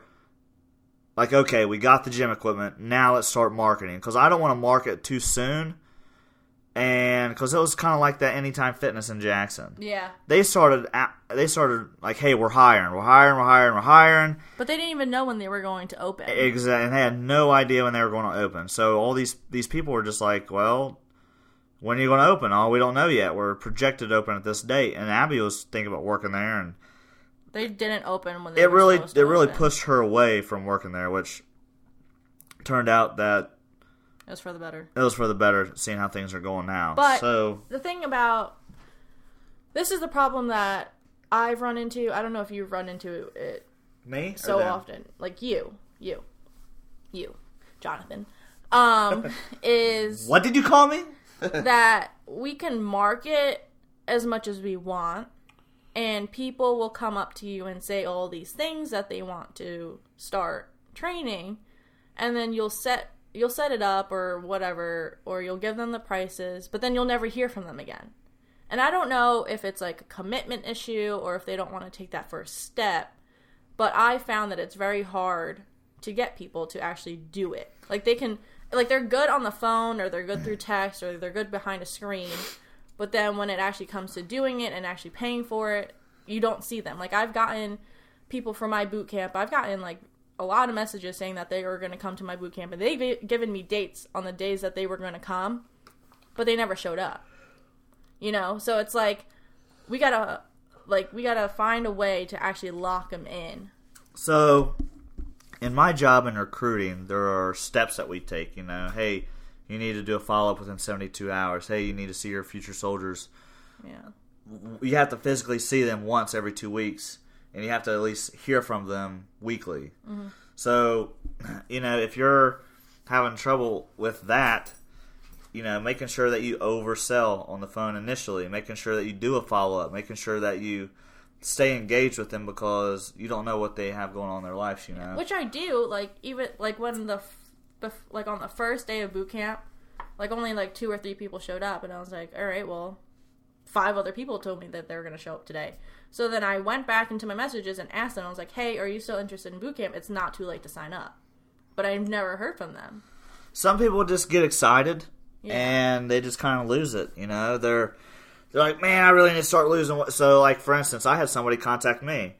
Speaker 1: like, okay, we got the gym equipment, now let's start marketing. Because I don't want to market too soon. And because it was kind of like that Anytime Fitness in Jackson.
Speaker 2: Yeah.
Speaker 1: They started like, hey, we're hiring.
Speaker 2: But they didn't even know when they were going to open.
Speaker 1: Exactly. And they had no idea when they were going to open. So all these people were just like, well, when are you going to open? Oh, we don't know yet. We're projected to open at this date. And Abby was thinking about working there. And
Speaker 2: they didn't open when they were supposed to
Speaker 1: really
Speaker 2: open.
Speaker 1: pushed her away from working there, which turned out that
Speaker 2: it was for the better.
Speaker 1: It was for the better, seeing how things are going now.
Speaker 2: But the thing about this is the problem that I've run into. I don't know if you've run into it.
Speaker 1: Me?
Speaker 2: So often, like you, Jonathan. Is
Speaker 1: what did you call me?
Speaker 2: That we can market as much as we want, and people will come up to you and say all these things that they want to start training, and then you'll set it up or whatever, or you'll give them the prices, but then you'll never hear from them again. And I don't know if it's like a commitment issue or if they don't want to take that first step, but I found that it's very hard to get people to actually do it. Like they're good on the phone, or they're good through text, or they're good behind a screen, but then when it actually comes to doing it and actually paying for it, you don't see them. Like, I've gotten people from my boot camp. I've gotten, like, a lot of messages saying that they were going to come to my boot camp, and they've given me dates on the days that they were going to come, but they never showed up. You know? So it's like, we gotta find a way to actually lock them in.
Speaker 1: So, in my job in recruiting, there are steps that we take. You know, hey, you need to do a follow-up within 72 hours. Hey, you need to see your future soldiers.
Speaker 2: Yeah.
Speaker 1: You have to physically see them once every 2 weeks, and you have to at least hear from them weekly. Mm-hmm. So, you know, if you're having trouble with that, you know, making sure that you oversell on the phone initially, making sure that you do a follow-up, making sure that you stay engaged with them, because you don't know what they have going on in their lives, you know.
Speaker 2: Which I do, like, even, like, when like, on the first day of boot camp, like, only, like, 2 or 3 people showed up, and I was like, all right, well, 5 other people told me that they were going to show up today. So then I went back into my messages and asked them, I was like, hey, are you still interested in boot camp? It's not too late to sign up. But I've never heard from them.
Speaker 1: Some people just get excited, and they just kind of lose it, you know. They're like, man, I really need to start losing. So, like, for instance, I had somebody contact me.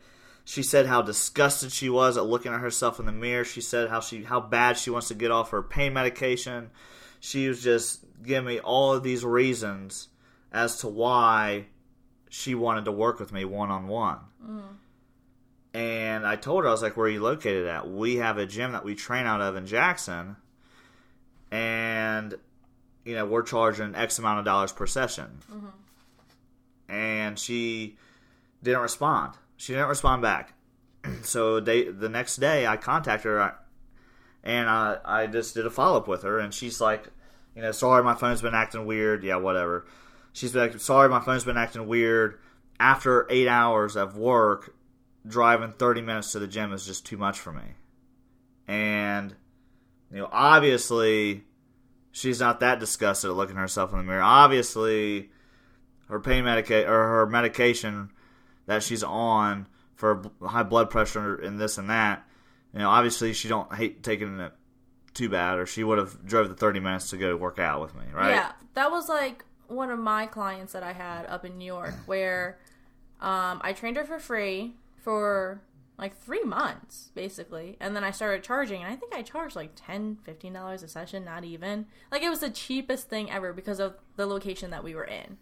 Speaker 1: She said how disgusted she was at looking at herself in the mirror. She said how bad she wants to get off her pain medication. She was just giving me all of these reasons as to why she wanted to work with me one-on-one. Mm. And I told her, I was like, where are you located at? We have a gym that we train out of in Jackson, and, you know, we're charging X amount of dollars per session. Mm-hmm. And she didn't respond. She didn't respond back. So the next day, I contacted her, and I just did a follow-up with her, and she's like, you know, sorry, my phone's been acting weird. Yeah, whatever. She's like, sorry, my phone's been acting weird. After 8 hours of work, driving 30 minutes to the gym is just too much for me. And, you know, obviously, she's not that disgusted at looking at herself in the mirror. Obviously, her her medication that she's on for high blood pressure and this and that, you know, obviously she don't hate taking it too bad, or she would have drove the 30 minutes to go work out with me, right?
Speaker 2: Yeah, that was like one of my clients that I had up in New York, where I trained her for free for like 3 months, basically, and then I started charging, and I think I charged like $10, $15 a session, not even. Like, it was the cheapest thing ever because of the location that we were in.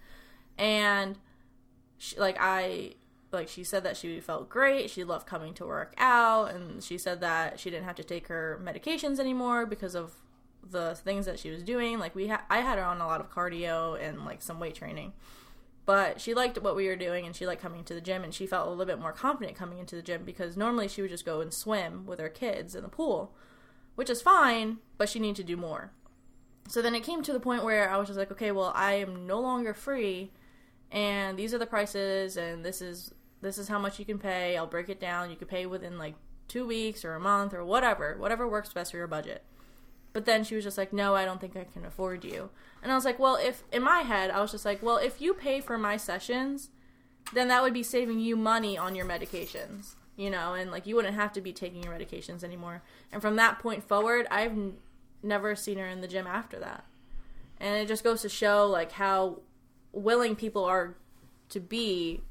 Speaker 2: And she said that she felt great. She loved coming to work out, and she said that she didn't have to take her medications anymore because of the things that she was doing. Like, I had her on a lot of cardio and like some weight training, but she liked what we were doing, and she liked coming to the gym, and she felt a little bit more confident coming into the gym, because normally she would just go and swim with her kids in the pool, which is fine, but she needed to do more. So then it came to the point where I was just like, okay, well, I am no longer free, and these are the prices, and this is how much you can pay. I'll break it down. You could pay within like 2 weeks or a month or whatever works best for your budget. But then she was just like, no, I don't think I can afford you. And I was like, well, in my head, I was just like, well, if you pay for my sessions, then that would be saving you money on your medications, you know, and like you wouldn't have to be taking your medications anymore. And from that point forward, I've never seen her in the gym after that. And it just goes to show like how willing people are to be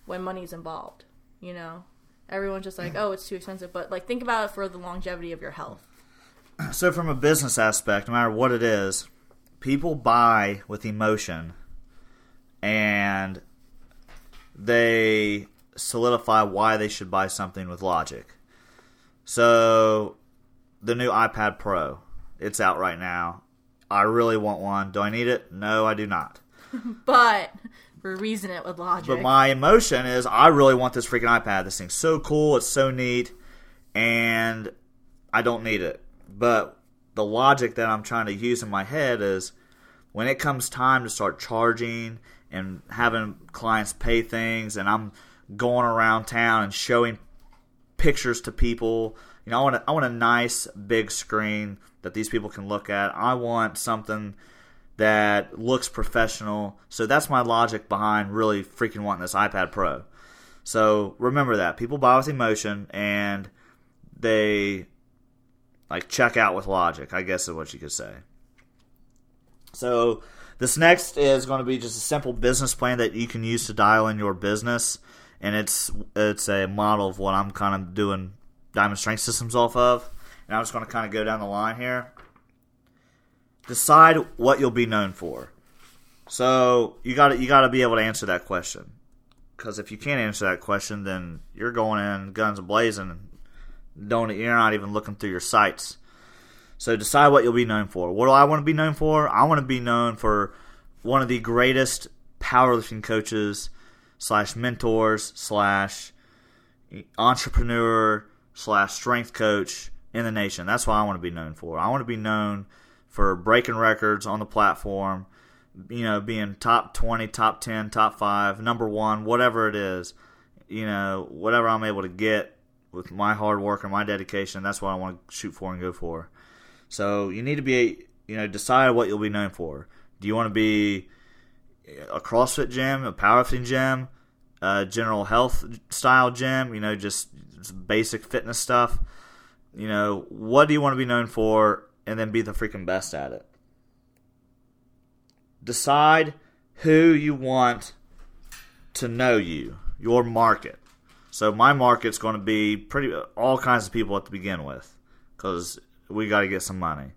Speaker 2: when money's involved, you know. Everyone's just like, oh, it's too expensive, but like think about it for the longevity of your health.
Speaker 1: So from a business aspect, no matter what it is, people buy with emotion, and they solidify why they should buy something with logic. So the new iPad Pro, it's out right now. I really want one. Do I need it? No, I do not.
Speaker 2: But reason it with logic.
Speaker 1: But my emotion is, I really want this freaking iPad. This thing's so cool. It's so neat. And I don't need it. But the logic that I'm trying to use in my head is, when it comes time to start charging and having clients pay things, and I'm going around town and showing pictures to people, you know, I want a nice big screen that these people can look at. I want something that looks professional. So that's my logic behind really freaking wanting this iPad Pro. So remember that. People buy with emotion, and they like check out with logic, I guess is what you could say. So this next is going to be just a simple business plan that you can use to dial in your business and it's a model of what I'm kind of doing Diamond Strength Systems off of. And I'm just going to kind of go down the line here. Decide what you'll be known for. So you got to be able to answer that question. Because if you can't answer that question, then you're going in guns blazing. You're not even looking through your sights. So decide what you'll be known for. What do I want to be known for? I want to be known for one of the greatest powerlifting coaches / mentors / entrepreneur / strength coach in the nation. That's what I want to be known for. I want to be known for breaking records on the platform, being top 20, top 10, top 5, number 1, whatever it is, whatever I'm able to get with my hard work and my dedication, that's what I want to shoot for and go for. So you need to be, decide what you'll be known for. Do you want to be a CrossFit gym, a powerlifting gym, a general health style gym, just basic fitness stuff? What do you want to be known for, and then be the freaking best at it? Decide who you want to know you, your market. So my market's going to be all kinds of people to begin with, because we got to get some money.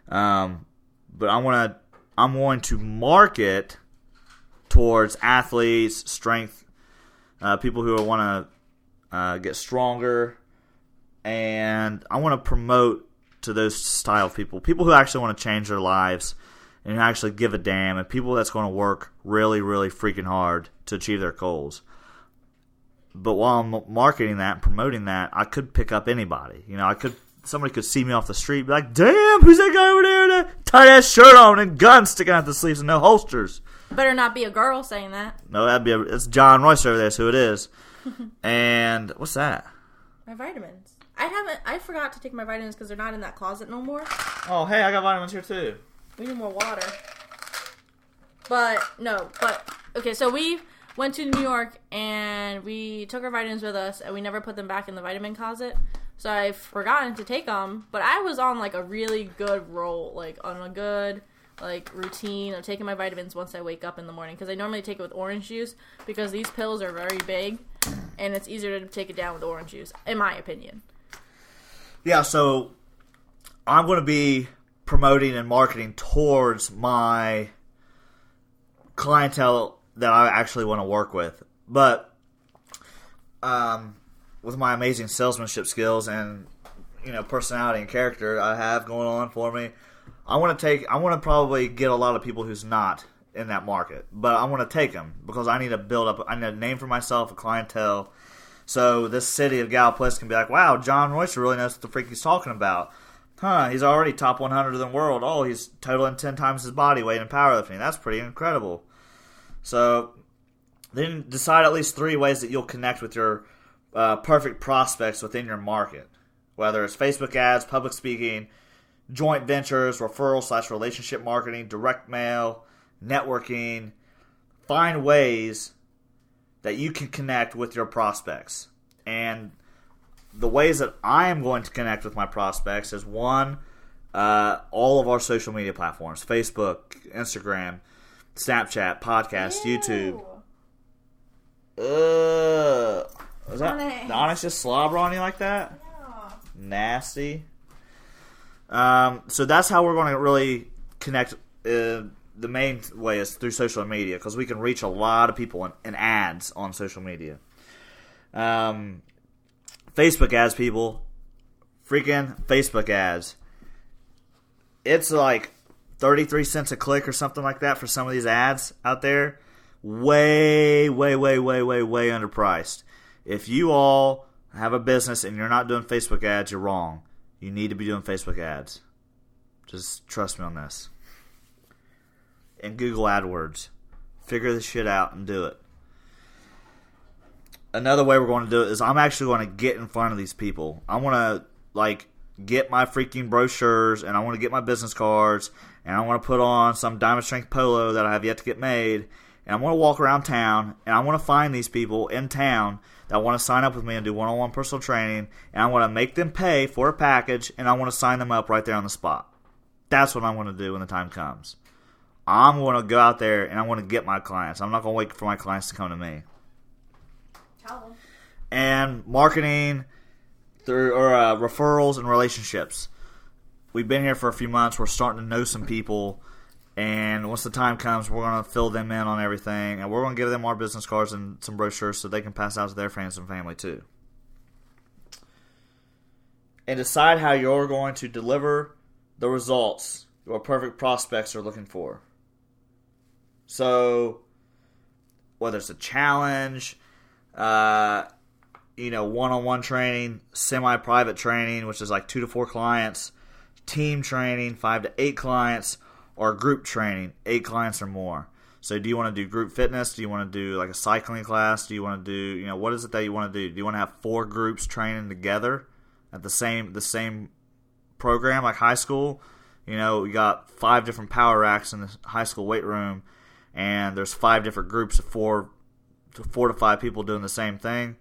Speaker 1: But I'm going to market towards athletes, strength, people who want to get stronger, and I want to promote to those style of people who actually want to change their lives and actually give a damn, and people that's going to work really, really freaking hard to achieve their goals. But while I'm marketing that and promoting that, I could pick up anybody. Somebody could see me off the street and be like, damn, who's that guy over there with that tight-ass shirt on and guns sticking out the sleeves and no holsters?
Speaker 2: Better not be a girl saying that.
Speaker 1: No, it's John Royce over there, is who it is. And what's that?
Speaker 2: My vitamins. I forgot to take my vitamins because they're not in that closet no more.
Speaker 1: Oh, hey, I got vitamins here too.
Speaker 2: We need more water. Okay, so we went to New York and we took our vitamins with us and we never put them back in the vitamin closet. So I've forgotten to take them, but I was on a really good roll, on a good routine of taking my vitamins once I wake up in the morning, because I normally take it with orange juice because these pills are very big and it's easier to take it down with orange juice, in my opinion.
Speaker 1: Yeah, so I'm going to be promoting and marketing towards my clientele that I actually want to work with. But with my amazing salesmanship skills and personality and character I have going on for me, I want to probably get a lot of people who's not in that market, but I want to take them because I need to build up. I need a name for myself, a clientele. So this city of Gallipolis can be like, wow, John Royce really knows what the freak he's talking about. He's already top 100 in the world. Oh, he's totaling 10 times his body weight in powerlifting. That's pretty incredible. So then decide at least 3 ways that you'll connect with your perfect prospects within your market. Whether it's Facebook ads, public speaking, joint ventures, referral / relationship marketing, direct mail, networking. Find ways that you can connect with your prospects. And the ways that I am going to connect with my prospects is, 1, all of our social media platforms: Facebook, Instagram, Snapchat, podcast, YouTube. Is that the Onyx just slobber on you like that? Yeah. Nasty. So that's how we're going to really connect. The main way is through social media, because we can reach a lot of people in ads on social media. Facebook ads, people. Freaking Facebook ads. It's 33 cents a click or something like that for some of these ads out there. Way underpriced. If you all have a business and you're not doing Facebook ads, you're wrong. You need to be doing Facebook ads. Just trust me on this. And Google AdWords. Figure this shit out and do it. Another way we're going to do it is I'm actually going to get in front of these people. I want to get my freaking brochures, and I want to get my business cards, and I want to put on some Diamond Strength polo that I have yet to get made, and I want to walk around town, and I want to find these people in town that want to sign up with me and do one-on-one personal training, and I want to make them pay for a package, and I want to sign them up right there on the spot. That's what I'm going to do when the time comes. I'm going to go out there and I want to get my clients. I'm not going to wait for my clients to come to me. And marketing through referrals and relationships. We've been here for a few months. We're starting to know some people. And once the time comes, we're going to fill them in on everything. And we're going to give them our business cards and some brochures so they can pass out to their friends and family too. And decide how you're going to deliver the results your perfect prospects are looking for. So, whether it's a challenge, one-on-one training, semi-private training, which is like 2 to 4 clients, team training, 5 to 8 clients, or group training, 8 clients or more. So do you want to do group fitness? Do you want to do like a cycling class? Do you want to do, what is it that you want to do? Do you want to have 4 groups training together at the same program like high school? We got 5 different power racks in the high school weight room, and there's 5 different groups of 4 to 5 people doing the same thing.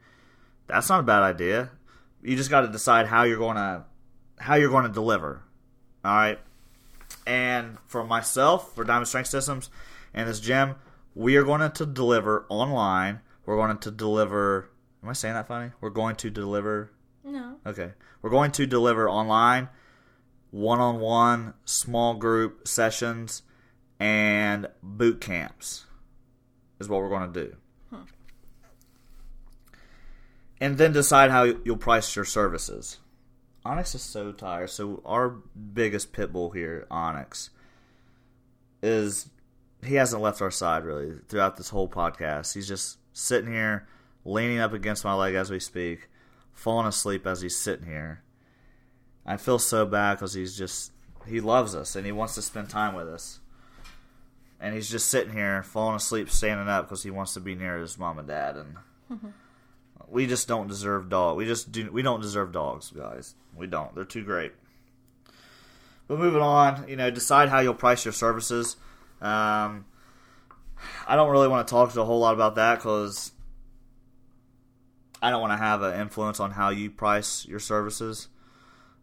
Speaker 1: That's not a bad idea. You just got to decide how you're going to deliver. All right. And for myself, for Diamond Strength Systems and this gym, we are going to deliver online. We're going to deliver. Am I saying that funny? We're going to deliver.
Speaker 2: No.
Speaker 1: Okay. We're going to deliver online, one-on-one, small group sessions, and boot camps is what we're going to do. And then decide how you'll price your services. Onyx is so tired. So our biggest pit bull here, Onyx, is he hasn't left our side really throughout this whole podcast. He's just sitting here, leaning up against my leg as we speak, falling asleep as he's sitting here. I feel so bad because he loves us and he wants to spend time with us. And he's just sitting here, falling asleep, standing up because he wants to be near his mom and dad. And we just don't deserve dogs. We don't deserve dogs, guys. We don't. They're too great. But moving on, decide how you'll price your services. I don't really want to talk a whole lot about that because I don't want to have an influence on how you price your services.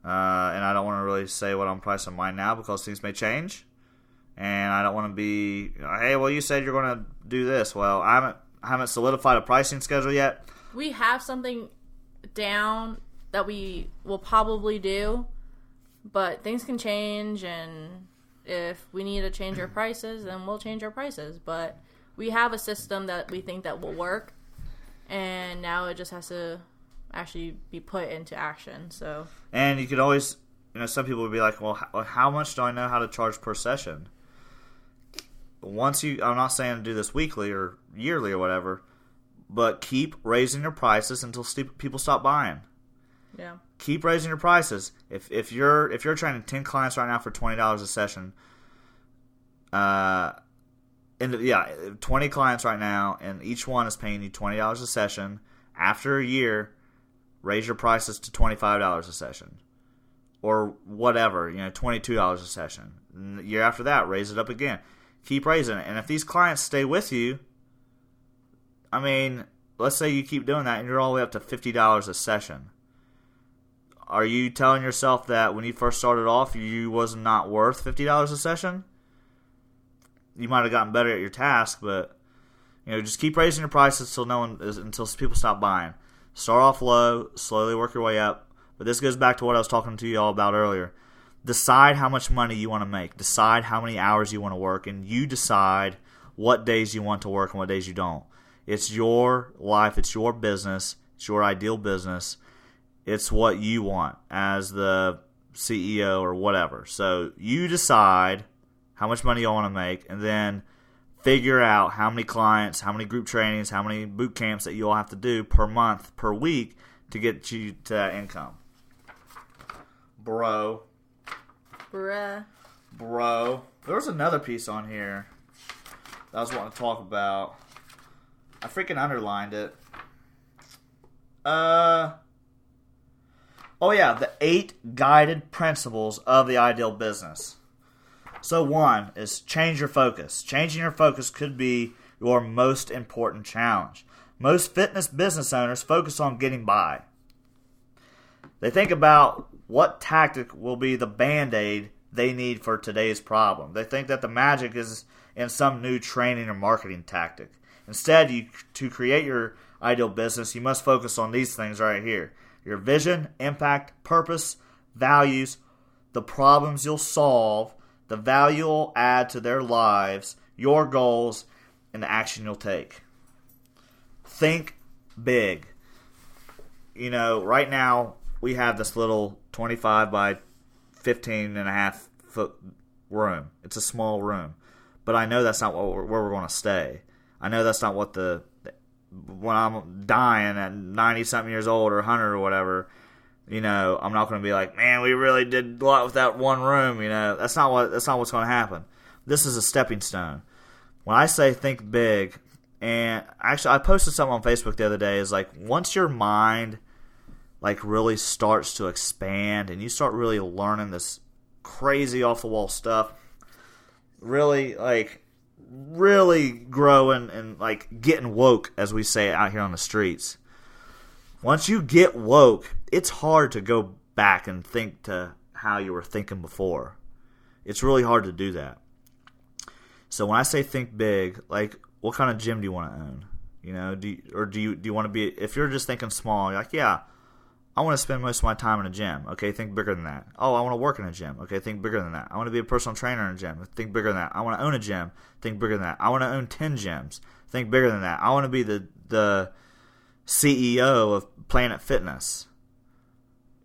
Speaker 1: And I don't want to really say what I'm pricing mine now because things may change. And I don't want to be, hey, well, you said you're going to do this. Well, I haven't solidified a pricing schedule yet.
Speaker 2: We have something down that we will probably do, but things can change, and if we need to change our prices, then we'll change our prices. But we have a system that we think that will work, and now it just has to actually be put into action. So, and
Speaker 1: you could always, some people would be like, well, how much do I know how to charge per session? I'm not saying to do this weekly or yearly or whatever, but keep raising your prices until people stop buying.
Speaker 2: Yeah.
Speaker 1: Keep raising your prices. If you're training 10 clients right now for $20 a session, 20 clients right now, and each one is paying you $20 a session. After a year, raise your prices to $25 a session, or whatever. $22 a session. And the year after that, raise it up again. Keep raising it. And if these clients stay with you, let's say you keep doing that and you're all the way up to $50 a session. Are you telling yourself that when you first started off, you was not worth $50 a session? You might have gotten better at your task, but just keep raising your prices until people stop buying. Start off low, slowly work your way up. But this goes back to what I was talking to you all about earlier. Decide how much money you want to make. Decide how many hours you want to work, and you decide what days you want to work and what days you don't. It's your life. It's your business. It's your ideal business. It's what you want as the CEO or whatever. So you decide how much money you want to make, and then figure out how many clients, how many group trainings, how many boot camps that you all have to do per month, per week to get you to that income. Bro. There was another piece on here that I was wanting to talk about. I freaking underlined it. The 8 guided principles of the ideal business. So 1 is change your focus. Changing your focus could be your most important challenge. Most fitness business owners focus on getting by. They think about what tactic will be the Band-Aid they need for today's problem. They think that the magic is in some new training or marketing tactic. Instead, to create your ideal business, you must focus on these things right here. Your vision, impact, purpose, values, the problems you'll solve, the value you'll add to their lives, your goals, and the action you'll take. Think big. You know, right now we have this little 25 by 15 and a half foot room. It's a small room. But I know that's not where we're going to stay. I know that's not what when I'm dying at 90-something years old or 100 or whatever, you know, I'm not going to be like, man, we really did a lot with that one room, you know. That's not what's going to happen. This is a stepping stone. When I say think big, and actually I posted something on Facebook the other day, is like once your mind like really starts to expand and you start really learning this crazy off the wall stuff, really growing and like getting woke, as we say out here on the streets. Once you get woke, it's hard to go back and think to how you were thinking before. It's really hard to do that. So when I say think big, like what kind of gym do you want to own? You know, do you want to be, if you're just thinking small, you're like, yeah, I want to spend most of my time in a gym. Okay, think bigger than that. Oh, I want to work in a gym. Okay, think bigger than that. I want to be a personal trainer in a gym. Think bigger than that. I want to own a gym. Think bigger than that. I want to own 10 gyms. Think bigger than that. I want to be the CEO of Planet Fitness.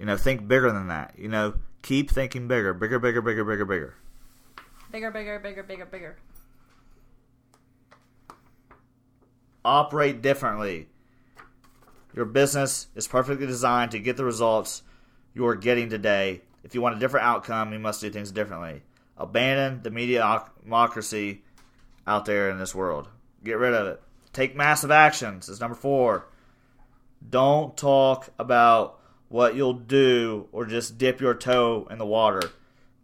Speaker 1: You know, think bigger than that. You know, keep thinking bigger. Bigger, bigger, bigger, bigger, bigger.
Speaker 2: Bigger, bigger, bigger, bigger, bigger.
Speaker 1: Operate differently. Your business is perfectly designed to get the results you are getting today. If you want a different outcome, you must do things differently. Abandon the mediocrity out there in this world. Get rid of it. Take massive actions is number 4. Don't talk about what you'll do or just dip your toe in the water.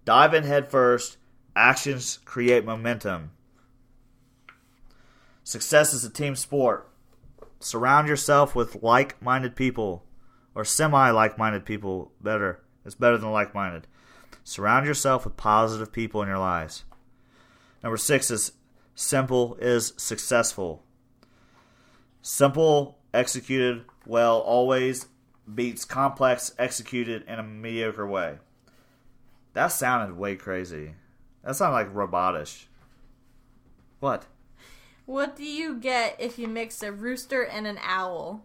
Speaker 1: Dive in head first. Actions create momentum. Success is a team sport. Surround yourself with like-minded people, or semi-like-minded people. Better. It's better than like-minded. Surround yourself with positive people in your lives. Number 6 is simple is successful. Simple executed well always beats complex executed in a mediocre way. That sounded way crazy. That sounded like robotish. What?
Speaker 2: What do you get if you mix a rooster and an owl?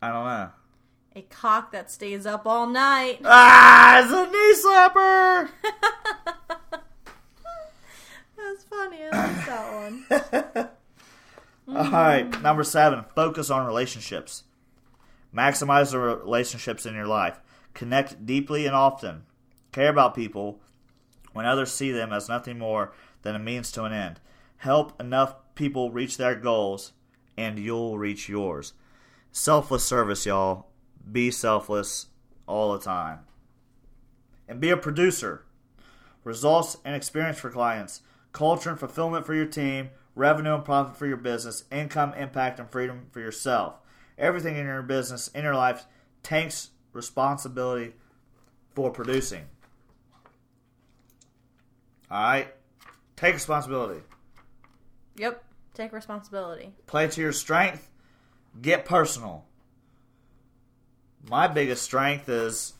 Speaker 1: I don't know.
Speaker 2: A cock that stays up all night.
Speaker 1: Ah, it's a knee slapper!
Speaker 2: That's funny. I like that one.
Speaker 1: Alright, number 7. Focus on relationships. Maximize the relationships in your life. Connect deeply and often. Care about people when others see them as nothing more than a means to an end. Help enough people reach their goals, and you'll reach yours. Selfless service, y'all. Be selfless all the time. And be a producer. Results and experience for clients. Culture and fulfillment for your team. Revenue and profit for your business. Income, impact, and freedom for yourself. Everything in your business, in your life, takes responsibility for producing. Alright? Take responsibility.
Speaker 2: Yep. Take responsibility.
Speaker 1: Play to your strength. Get personal. My biggest strength is,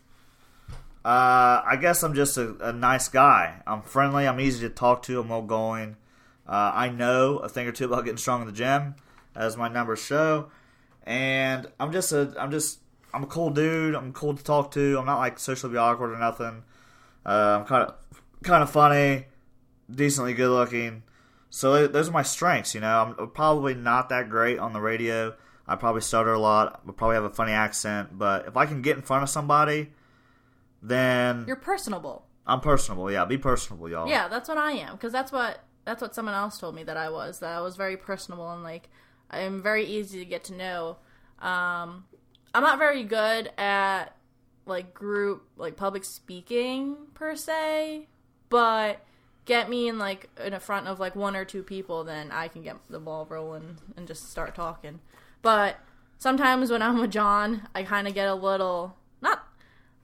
Speaker 1: I guess I'm just a nice guy. I'm friendly. I'm easy to talk to. I'm outgoing. I know a thing or two about getting strong in the gym, as my numbers show. And I'm a cool dude. I'm cool to talk to. I'm not like socially awkward or nothing. I'm kind of funny, decently good looking. So those are my strengths, you know. I'm probably not that great on the radio. I probably stutter a lot. I probably have a funny accent. But if I can get in front of somebody, then
Speaker 2: you're personable.
Speaker 1: I'm personable, yeah. Be personable, y'all.
Speaker 2: Yeah, that's what I am. Because that's what someone else told me that I was. That I was very personable and, like, I'm very easy to get to know. I'm not very good at, like, group, like, public speaking, per se. But get me in, like, in front of, like, 1 or 2 people, then I can get the ball rolling and just start talking. But sometimes when I'm with John, I kind of get a little,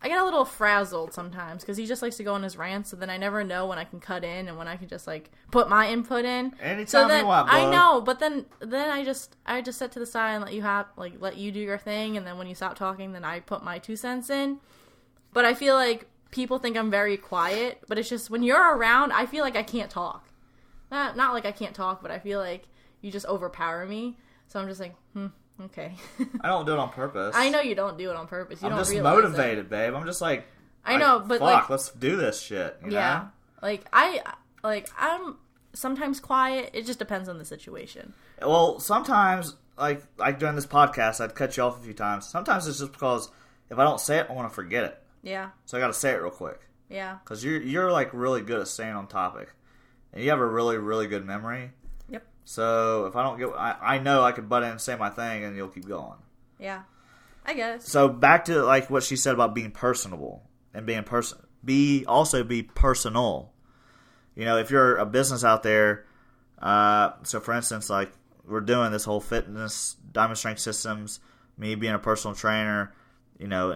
Speaker 2: I get a little frazzled sometimes because he just likes to go on his rants, so then I never know when I can cut in and when I can just like put my input in.
Speaker 1: Anytime you want, bud.
Speaker 2: I know, but then I just sit to the side and let you do your thing, and then when you stop talking, then I put my 2 cents in. But I feel like people think I'm very quiet, but it's just when you're around, I feel like I can't talk. Not like I can't talk, but I feel like you just overpower me. So I'm just like, okay.
Speaker 1: I don't do it on purpose.
Speaker 2: I know you don't do it on purpose.
Speaker 1: I'm just motivated, babe. I'm just like,
Speaker 2: I know, but
Speaker 1: fuck, let's do this shit. You know?
Speaker 2: Like I'm sometimes quiet. It just depends on the situation.
Speaker 1: Well, sometimes, like during this podcast, I'd cut you off a few times. Sometimes it's just because if I don't say it, I want to forget it.
Speaker 2: Yeah.
Speaker 1: So I got to say it real quick.
Speaker 2: Yeah.
Speaker 1: Because you're like really good at staying on topic, and you have a really, really good memory.
Speaker 2: Yep. So
Speaker 1: if I don't get, I know I could butt in and say my thing, and you'll keep going.
Speaker 2: Yeah. I guess.
Speaker 1: So back to like what she said about being personable and being be personal. You know, if you're a business out there, so for instance, like we're doing this whole fitness, Diamond Strength Systems, me being a personal trainer, you know,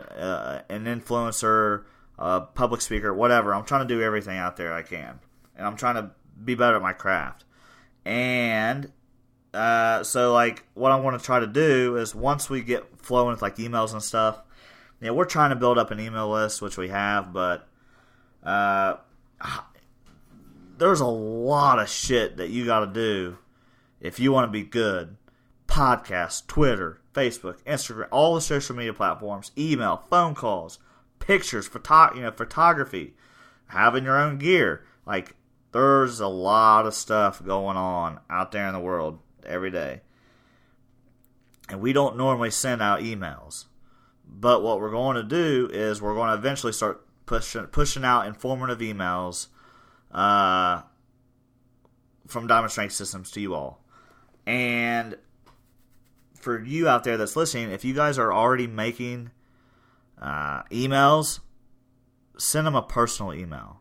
Speaker 1: an influencer, public speaker, whatever. I'm trying to do everything out there I can, and I'm trying to be better at my craft. And so like what I want to try to do is once we get flowing with like emails and stuff, you know, we're trying to build up an email list, which we have, but there's a lot of shit that you got to do if you want to be good. Podcasts, Twitter, Facebook, Instagram, all the social media platforms, email, phone calls, pictures, photography, having your own gear. Like, there's a lot of stuff going on out there in the world every day. And we don't normally send out emails. But what we're going to do is we're going to eventually start pushing out informative emails from Diamond Strength Systems to you all. And for you out there that's listening, if you guys are already making emails, send them a personal email.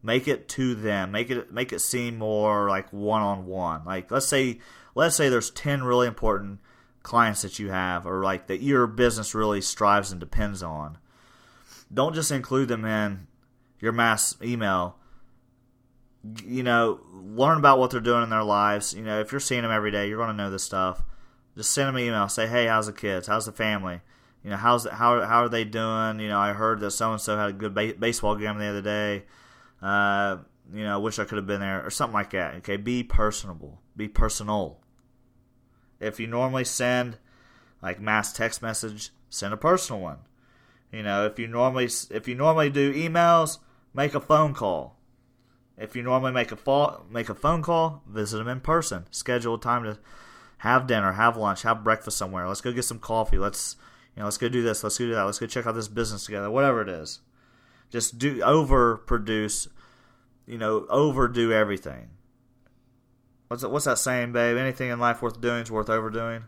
Speaker 1: Make it to them. Make it seem more like one-on-one. Like let's say there's 10 really important clients that you have, or like that your business really strives and depends on. Don't just include them in your mass email. You know, learn about what they're doing in their lives. You know, if you're seeing them every day, you're going to know this stuff. Just send them an email. Say, hey, how's the kids? How's the family? You know, how are they doing? You know, I heard that so-and-so had a good baseball game the other day. You know, I wish I could have been there, or something like that. Okay, be personable. Be personal. If you normally send like mass text message, send a personal one. You know, if you normally do emails, make a phone call. If you normally make a phone call, visit them in person. Schedule a time to have dinner, have lunch, have breakfast somewhere. Let's go get some coffee. Let's go do this. Let's go do that. Let's go check out this business together. Whatever it is, just overproduce. You know, overdo everything. What's that saying, babe? Anything in life worth doing is worth overdoing.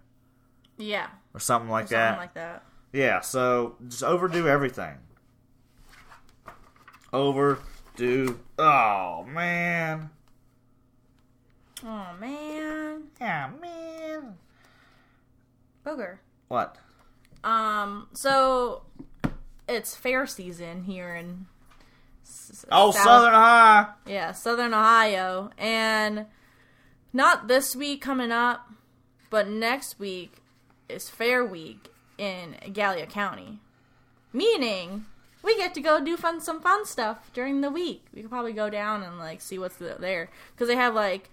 Speaker 2: Yeah.
Speaker 1: Or something like that.
Speaker 2: Something like that.
Speaker 1: Yeah. So just overdo everything. Overdo. Oh man.
Speaker 2: Oh man.
Speaker 1: Yeah, man.
Speaker 2: Booger.
Speaker 1: What?
Speaker 2: So it's fair season here in
Speaker 1: Southern Ohio.
Speaker 2: Yeah, Southern Ohio. And not this week coming up, but next week is Fair Week in Gallia County. Meaning, we get to go do some fun stuff during the week. We could probably go down and, like, see what's there. Because they have, like,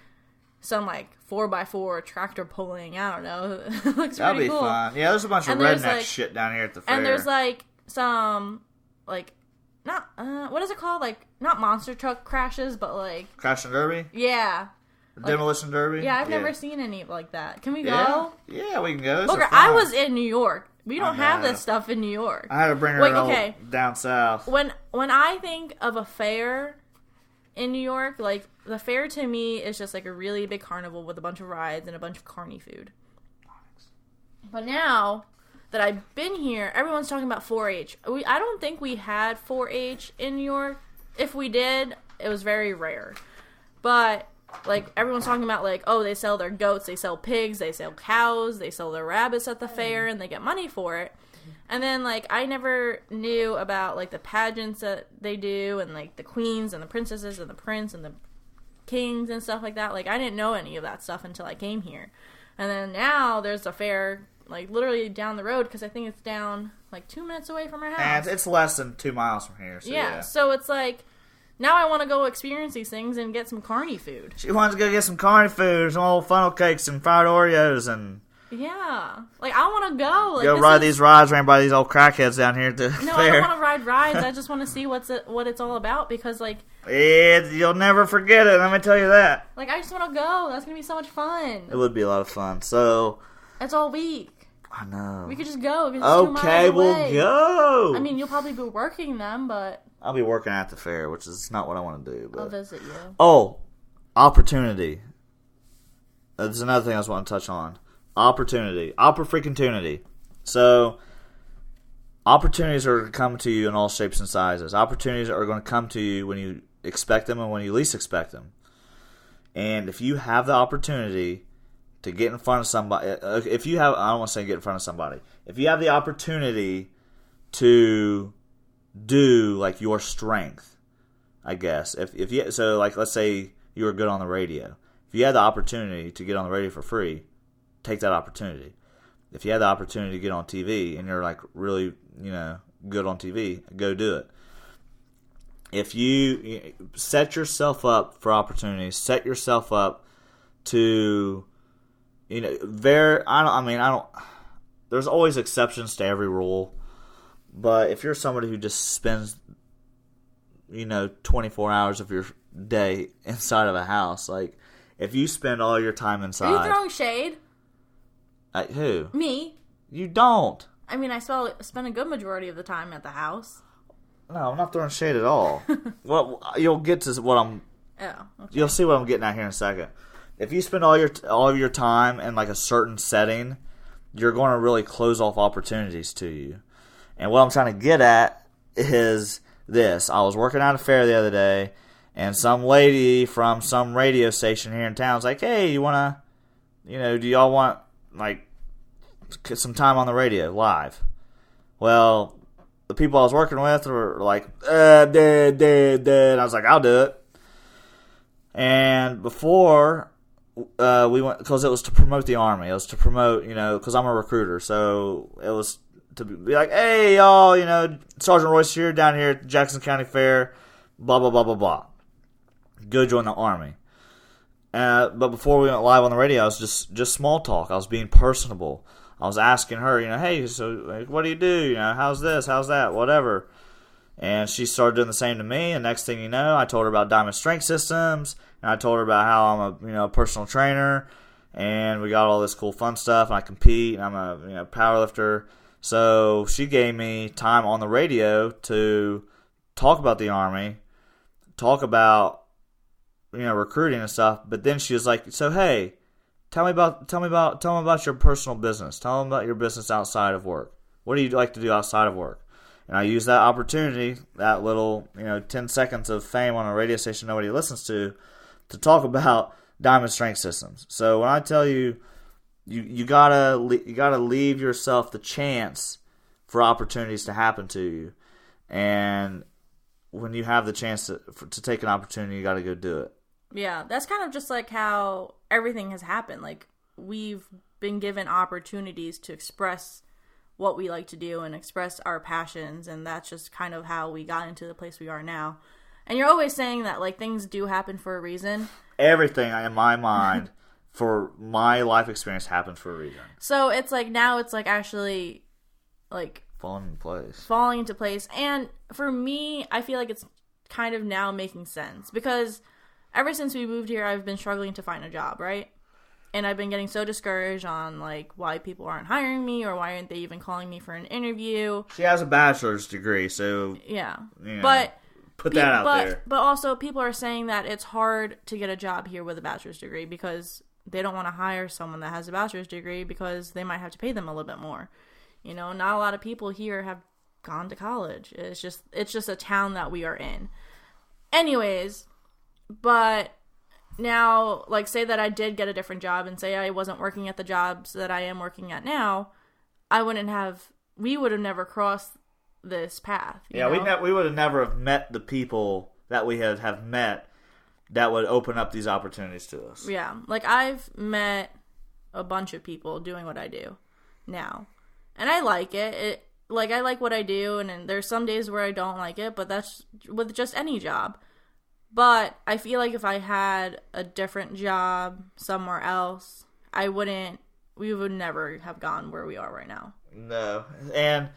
Speaker 2: some, like, 4x4 tractor pulling. I don't know. It looks
Speaker 1: That'd
Speaker 2: pretty
Speaker 1: be
Speaker 2: cool.
Speaker 1: fun. Yeah, there's a bunch of redneck shit down here at the fair.
Speaker 2: And there's, like, some, like, not, what is it called? Like, not monster truck crashes, but, like...
Speaker 1: Crash and Derby?
Speaker 2: Yeah.
Speaker 1: Demolition Derby?
Speaker 2: Yeah, I've never seen any like that. Can we go?
Speaker 1: Yeah, we can go.
Speaker 2: Booker, I was in New York. We don't have this stuff in New York.
Speaker 1: I had to bring her down south.
Speaker 2: When I think of a fair in New York, like, the fair to me is just like a really big carnival with a bunch of rides and a bunch of carny food. But now that I've been here, everyone's talking about 4-H. I don't think we had 4-H in New York. If we did, it was very rare. But, like, everyone's talking about, like, oh, they sell their goats, they sell pigs, they sell cows, they sell their rabbits at the fair, and they get money for it. And then, like, I never knew about, like, the pageants that they do and, like, the queens and the princesses and the prince and the kings and stuff like that. Like, I didn't know any of that stuff until I came here. And then now there's a fair, like, literally down the road because I think it's down, like, 2 minutes away from our house.
Speaker 1: And it's less than 2 miles from here. So yeah.
Speaker 2: So it's like, now I want to go experience these things and get some carny food.
Speaker 1: She wants to go get some carny food, some old funnel cakes and fried Oreos and...
Speaker 2: Yeah. Like, I want to go. Like,
Speaker 1: go ride these rides ran by these old crackheads down here at the fair.
Speaker 2: No, I don't want to ride rides. I just want to see what it's all about because, like...
Speaker 1: You'll never forget it, let me tell you that.
Speaker 2: Like, I just want to go. That's going to be so much fun.
Speaker 1: It would be a lot of fun. So...
Speaker 2: That's all week.
Speaker 1: I know.
Speaker 2: We could just go. It's 2 miles
Speaker 1: okay, we'll
Speaker 2: away.
Speaker 1: go.
Speaker 2: I mean, you'll probably be working them, but...
Speaker 1: I'll be working at the fair, which is not what I want to do. But...
Speaker 2: I'll visit you.
Speaker 1: Oh, opportunity. That's another thing I just want to touch on. Opportunity. Opera-freaking-tunity. So, opportunities are going to come to you in all shapes and sizes. Opportunities are going to come to you when you expect them and when you least expect them. And if you have the opportunity to get in front of somebody, I don't want to say get in front of somebody. If you have the opportunity to do, like, your strength, I guess. So, like, let's say you were good on the radio. If you had the opportunity to get on the radio for free, take that opportunity. If you had the opportunity to get on TV and you're, like, really, good on TV, go do it. If you set yourself up for opportunities, set yourself up to, there's always exceptions to every rule. But if you're somebody who just spends, 24 hours of your day inside of a house, like, if you spend all your time inside...
Speaker 2: Are you throwing shade?
Speaker 1: Who?
Speaker 2: Me.
Speaker 1: You don't.
Speaker 2: I mean, I spend a good majority of the time at the house.
Speaker 1: No, I'm not throwing shade at all. Well, you'll get to what I'm...
Speaker 2: Oh, okay.
Speaker 1: You'll see what I'm getting at here in a second. If you spend all of your time in, like, a certain setting, you're going to really close off opportunities to you. And what I'm trying to get at is this. I was working at a fair the other day, and some lady from some radio station here in town was like, hey, you want to, do y'all want, like, some time on the radio, live? Well, the people I was working with were like, dead. I was like, I'll do it. And before we went, because it was to promote the Army. It was to promote, because I'm a recruiter, so it was to be like, hey, y'all, Sergeant Royce here, down here at the Jackson County Fair, blah, blah, blah, blah, blah. Go join the Army. But before we went live on the radio, I was just small talk. I was being personable. I was asking her, hey, so, like, what do you do? How's this? How's that? Whatever. And she started doing the same to me, and next thing you know, I told her about Diamond Strength Systems, and I told her about how I'm a personal trainer, and we got all this cool fun stuff, and I compete, and I'm a power lifter. So she gave me time on the radio to talk about the Army, talk about recruiting and stuff. But then she was like, "So hey, tell me about your personal business. Tell them about your business outside of work. What do you like to do outside of work?" And I used that opportunity, that little 10 seconds of fame on a radio station nobody listens to talk about Diamond Strength Systems. So when I tell you, you gotta leave yourself the chance for opportunities to happen to you, and when you have the chance to take an opportunity, you gotta go do it.
Speaker 2: Yeah, that's kind of just like how everything has happened. Like, we've been given opportunities to express what we like to do and express our passions, and that's just kind of how we got into the place we are now. And you're always saying that, like, things do happen for a reason. Everything
Speaker 1: in my mind for my life experience happens for a reason.
Speaker 2: So it's like, now it's like actually like
Speaker 1: falling into place. And for me, I feel like it's kind of now making sense, because ever since we moved here, I've been struggling to find a job, right? And I've been getting so discouraged on, like, why people aren't hiring me, or why aren't they even calling me for an interview. She has a bachelor's degree, so
Speaker 2: yeah. But
Speaker 1: put that out there.
Speaker 2: But also, people are saying that it's hard to get a job here with a bachelor's degree, because they don't want to hire someone that has a bachelor's degree, because they might have to pay them a little bit more. Not a lot of people here have gone to college. It's just a town that we are in. Anyways, but now, like, say that I did get a different job, and say I wasn't working at the jobs that I am working at now, I wouldn't have we would have never crossed this path.
Speaker 1: Yeah, we would have never have met the people that we have met that would open up these opportunities to us.
Speaker 2: Yeah, like I've met a bunch of people doing what I do now, and I like it. I like what I do, and there's some days where I don't like it, but that's with just any job. But I feel like if I had a different job somewhere else, we would never have gone where we are right now.
Speaker 1: No. And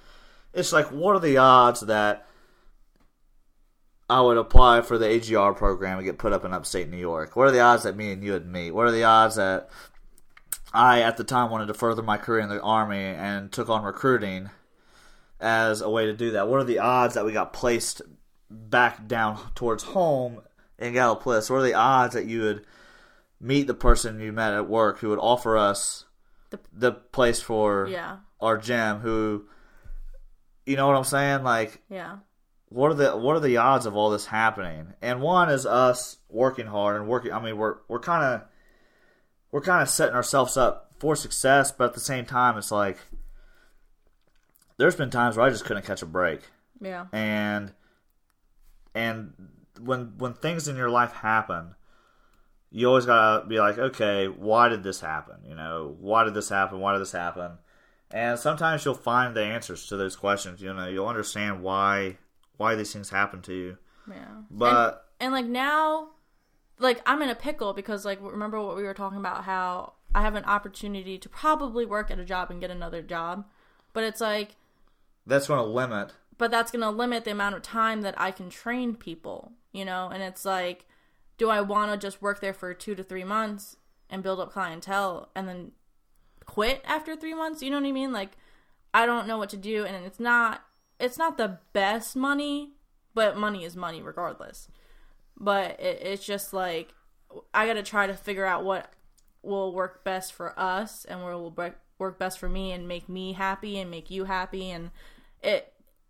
Speaker 1: it's like, what are the odds that I would apply for the AGR program and get put up in upstate New York? What are the odds that me and you would meet? What are the odds that I, at the time, wanted to further my career in the Army and took on recruiting as a way to do that? What are the odds that we got placed back down towards home in Gallipolis? What are the odds that you would meet the person you met at work who would offer us the place for our gym? Who, you know what I'm saying? Like,
Speaker 2: yeah.
Speaker 1: What are the odds of all this happening? And one is us working hard and working. I mean, we're kind of setting ourselves up for success, but at the same time, it's like there's been times where I just couldn't catch a break.
Speaker 2: Yeah.
Speaker 1: And when things in your life happen, you always gotta be like, okay, why did this happen? You know, why did this happen? Why did this happen? And sometimes you'll find the answers to those questions. You know, you'll understand why these things happen to you.
Speaker 2: Yeah.
Speaker 1: But
Speaker 2: and like now, like I'm in a pickle because like remember what we were talking about, how I have an opportunity to probably work at a job and get another job, but it's like
Speaker 1: that's going to limit.
Speaker 2: But that's going to limit the amount of time that I can train people, you know? And it's like, do I want to just work there for 2 to 3 months and build up clientele and then quit after 3 months? You know what I mean? Like, I don't know what to do, and it's not the best money, but money is money regardless. But it's just like, I got to try to figure out what will work best for us and what will work best for me and make me happy and make you happy. And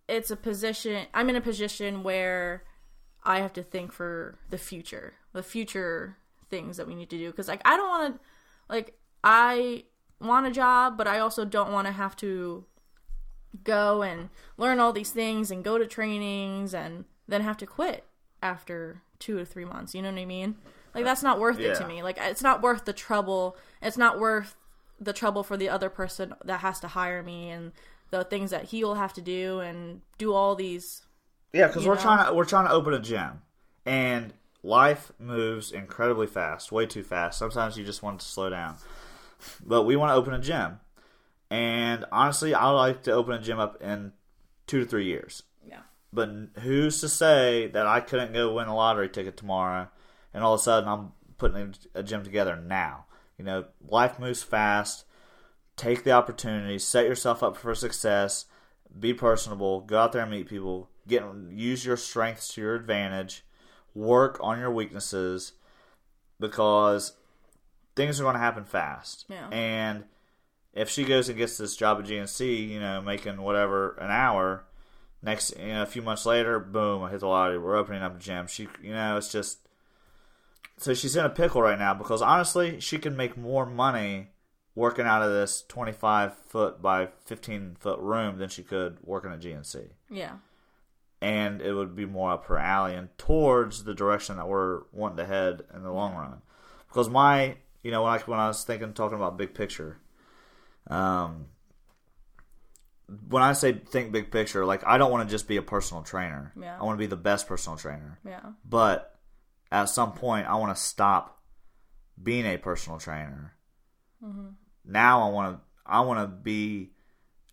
Speaker 2: it's a position, I'm in a position where I have to think for the future things that we need to do. Because, like, I don't want to, like, I want a job, but I also don't want to have to go and learn all these things and go to trainings and then have to quit after 2 or 3 months. You know what I mean? Like, that's not worth it to me. Like, it's not worth the trouble. It's not worth the trouble for the other person that has to hire me and the things that he will have to do and do all these.
Speaker 1: Yeah, because we're trying to open a gym, and life moves incredibly fast, way too fast. Sometimes you just want it to slow down, but we want to open a gym, and honestly, I like to open a gym up in 2 to 3 years.
Speaker 2: Yeah.
Speaker 1: But who's to say that I couldn't go win a lottery ticket tomorrow, and all of a sudden I'm putting a gym together now? You know, life moves fast. Take the opportunity, set yourself up for success, be personable, go out there and meet people, use your strengths to your advantage, work on your weaknesses, because things are going to happen fast.
Speaker 2: Yeah.
Speaker 1: And if she goes and gets this job at GNC, you know, making whatever an hour, next, you know, a few months later, boom, I hit the lottery. We're opening up a gym. She, you know, it's just, so she's in a pickle right now because honestly, she can make more money working out of this 25-foot by 15-foot room than she could working at GNC.
Speaker 2: Yeah.
Speaker 1: And it would be more up her alley and towards the direction that we're wanting to head in the long run. Because you know, when I was talking about big picture, when I say think big picture, like, I don't want to just be a personal trainer.
Speaker 2: Yeah.
Speaker 1: I want to be the best personal trainer.
Speaker 2: Yeah.
Speaker 1: But at some point, I want to stop being a personal trainer. Mm-hmm. Now I want to be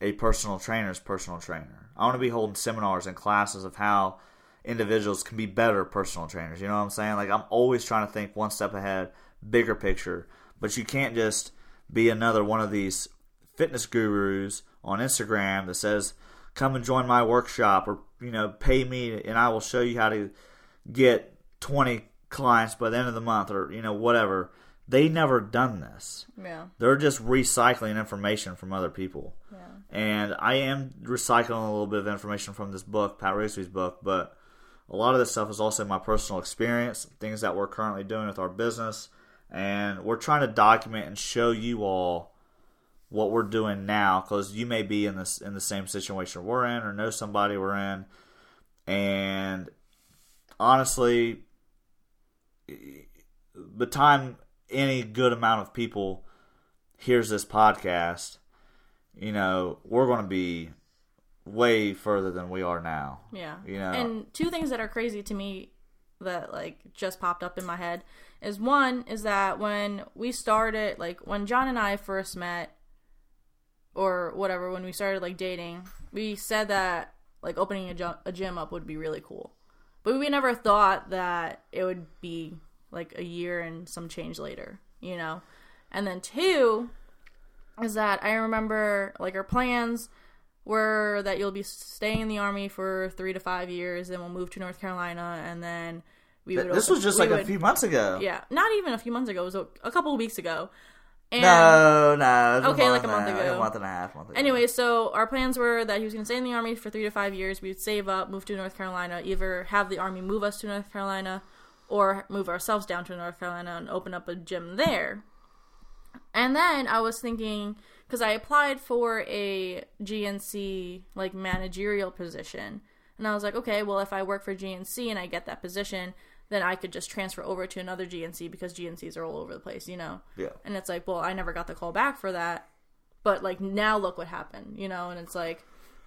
Speaker 1: a personal trainer's personal trainer. I want to be holding seminars and classes of how individuals can be better personal trainers. You know what I'm saying? Like, I'm always trying to think one step ahead, bigger picture. But you can't just be another one of these fitness gurus on Instagram that says, come and join my workshop, or, you know, pay me and I will show you how to get 20 clients by the end of the month, or, you know, whatever. They never done this.
Speaker 2: Yeah.
Speaker 1: They're just recycling information from other people.
Speaker 2: Yeah.
Speaker 1: And I am recycling a little bit of information from this book, Pat Rigby's book, but a lot of this stuff is also my personal experience, things that we're currently doing with our business, and we're trying to document and show you all what we're doing now, because you may be in the same situation we're in, or know somebody we're in, and honestly, by the time any good amount of people hears this podcast, we're going to be way further than we are now.
Speaker 2: Yeah. And two things that are crazy to me that just popped up in my head is, one is that when we started, when John and I first met, or whatever, when we started dating, we said that opening a gym up would be really cool, but we never thought that it would be a year and some change later, And then two is that I remember our plans were that you'll be staying in the Army for 3 to 5 years, then we'll move to North Carolina, and then we would.
Speaker 1: This was just a few months ago.
Speaker 2: Yeah, not even a few months ago. It was a couple of weeks ago. And,
Speaker 1: no.
Speaker 2: Okay, a month ago.
Speaker 1: A month and a half.
Speaker 2: Anyway, so our plans were that he was going to stay in the Army for 3 to 5 years. We would save up, move to North Carolina, either have the Army move us to North Carolina, or move ourselves down to North Carolina and open up a gym there. And then I was thinking, because I applied for a GNC managerial position, and I was like, okay, well, if I work for GNC and I get that position, then I could just transfer over to another GNC, because GNCs are all over the place, Yeah. And it's well, I never got the call back for that, but now look what happened, And it's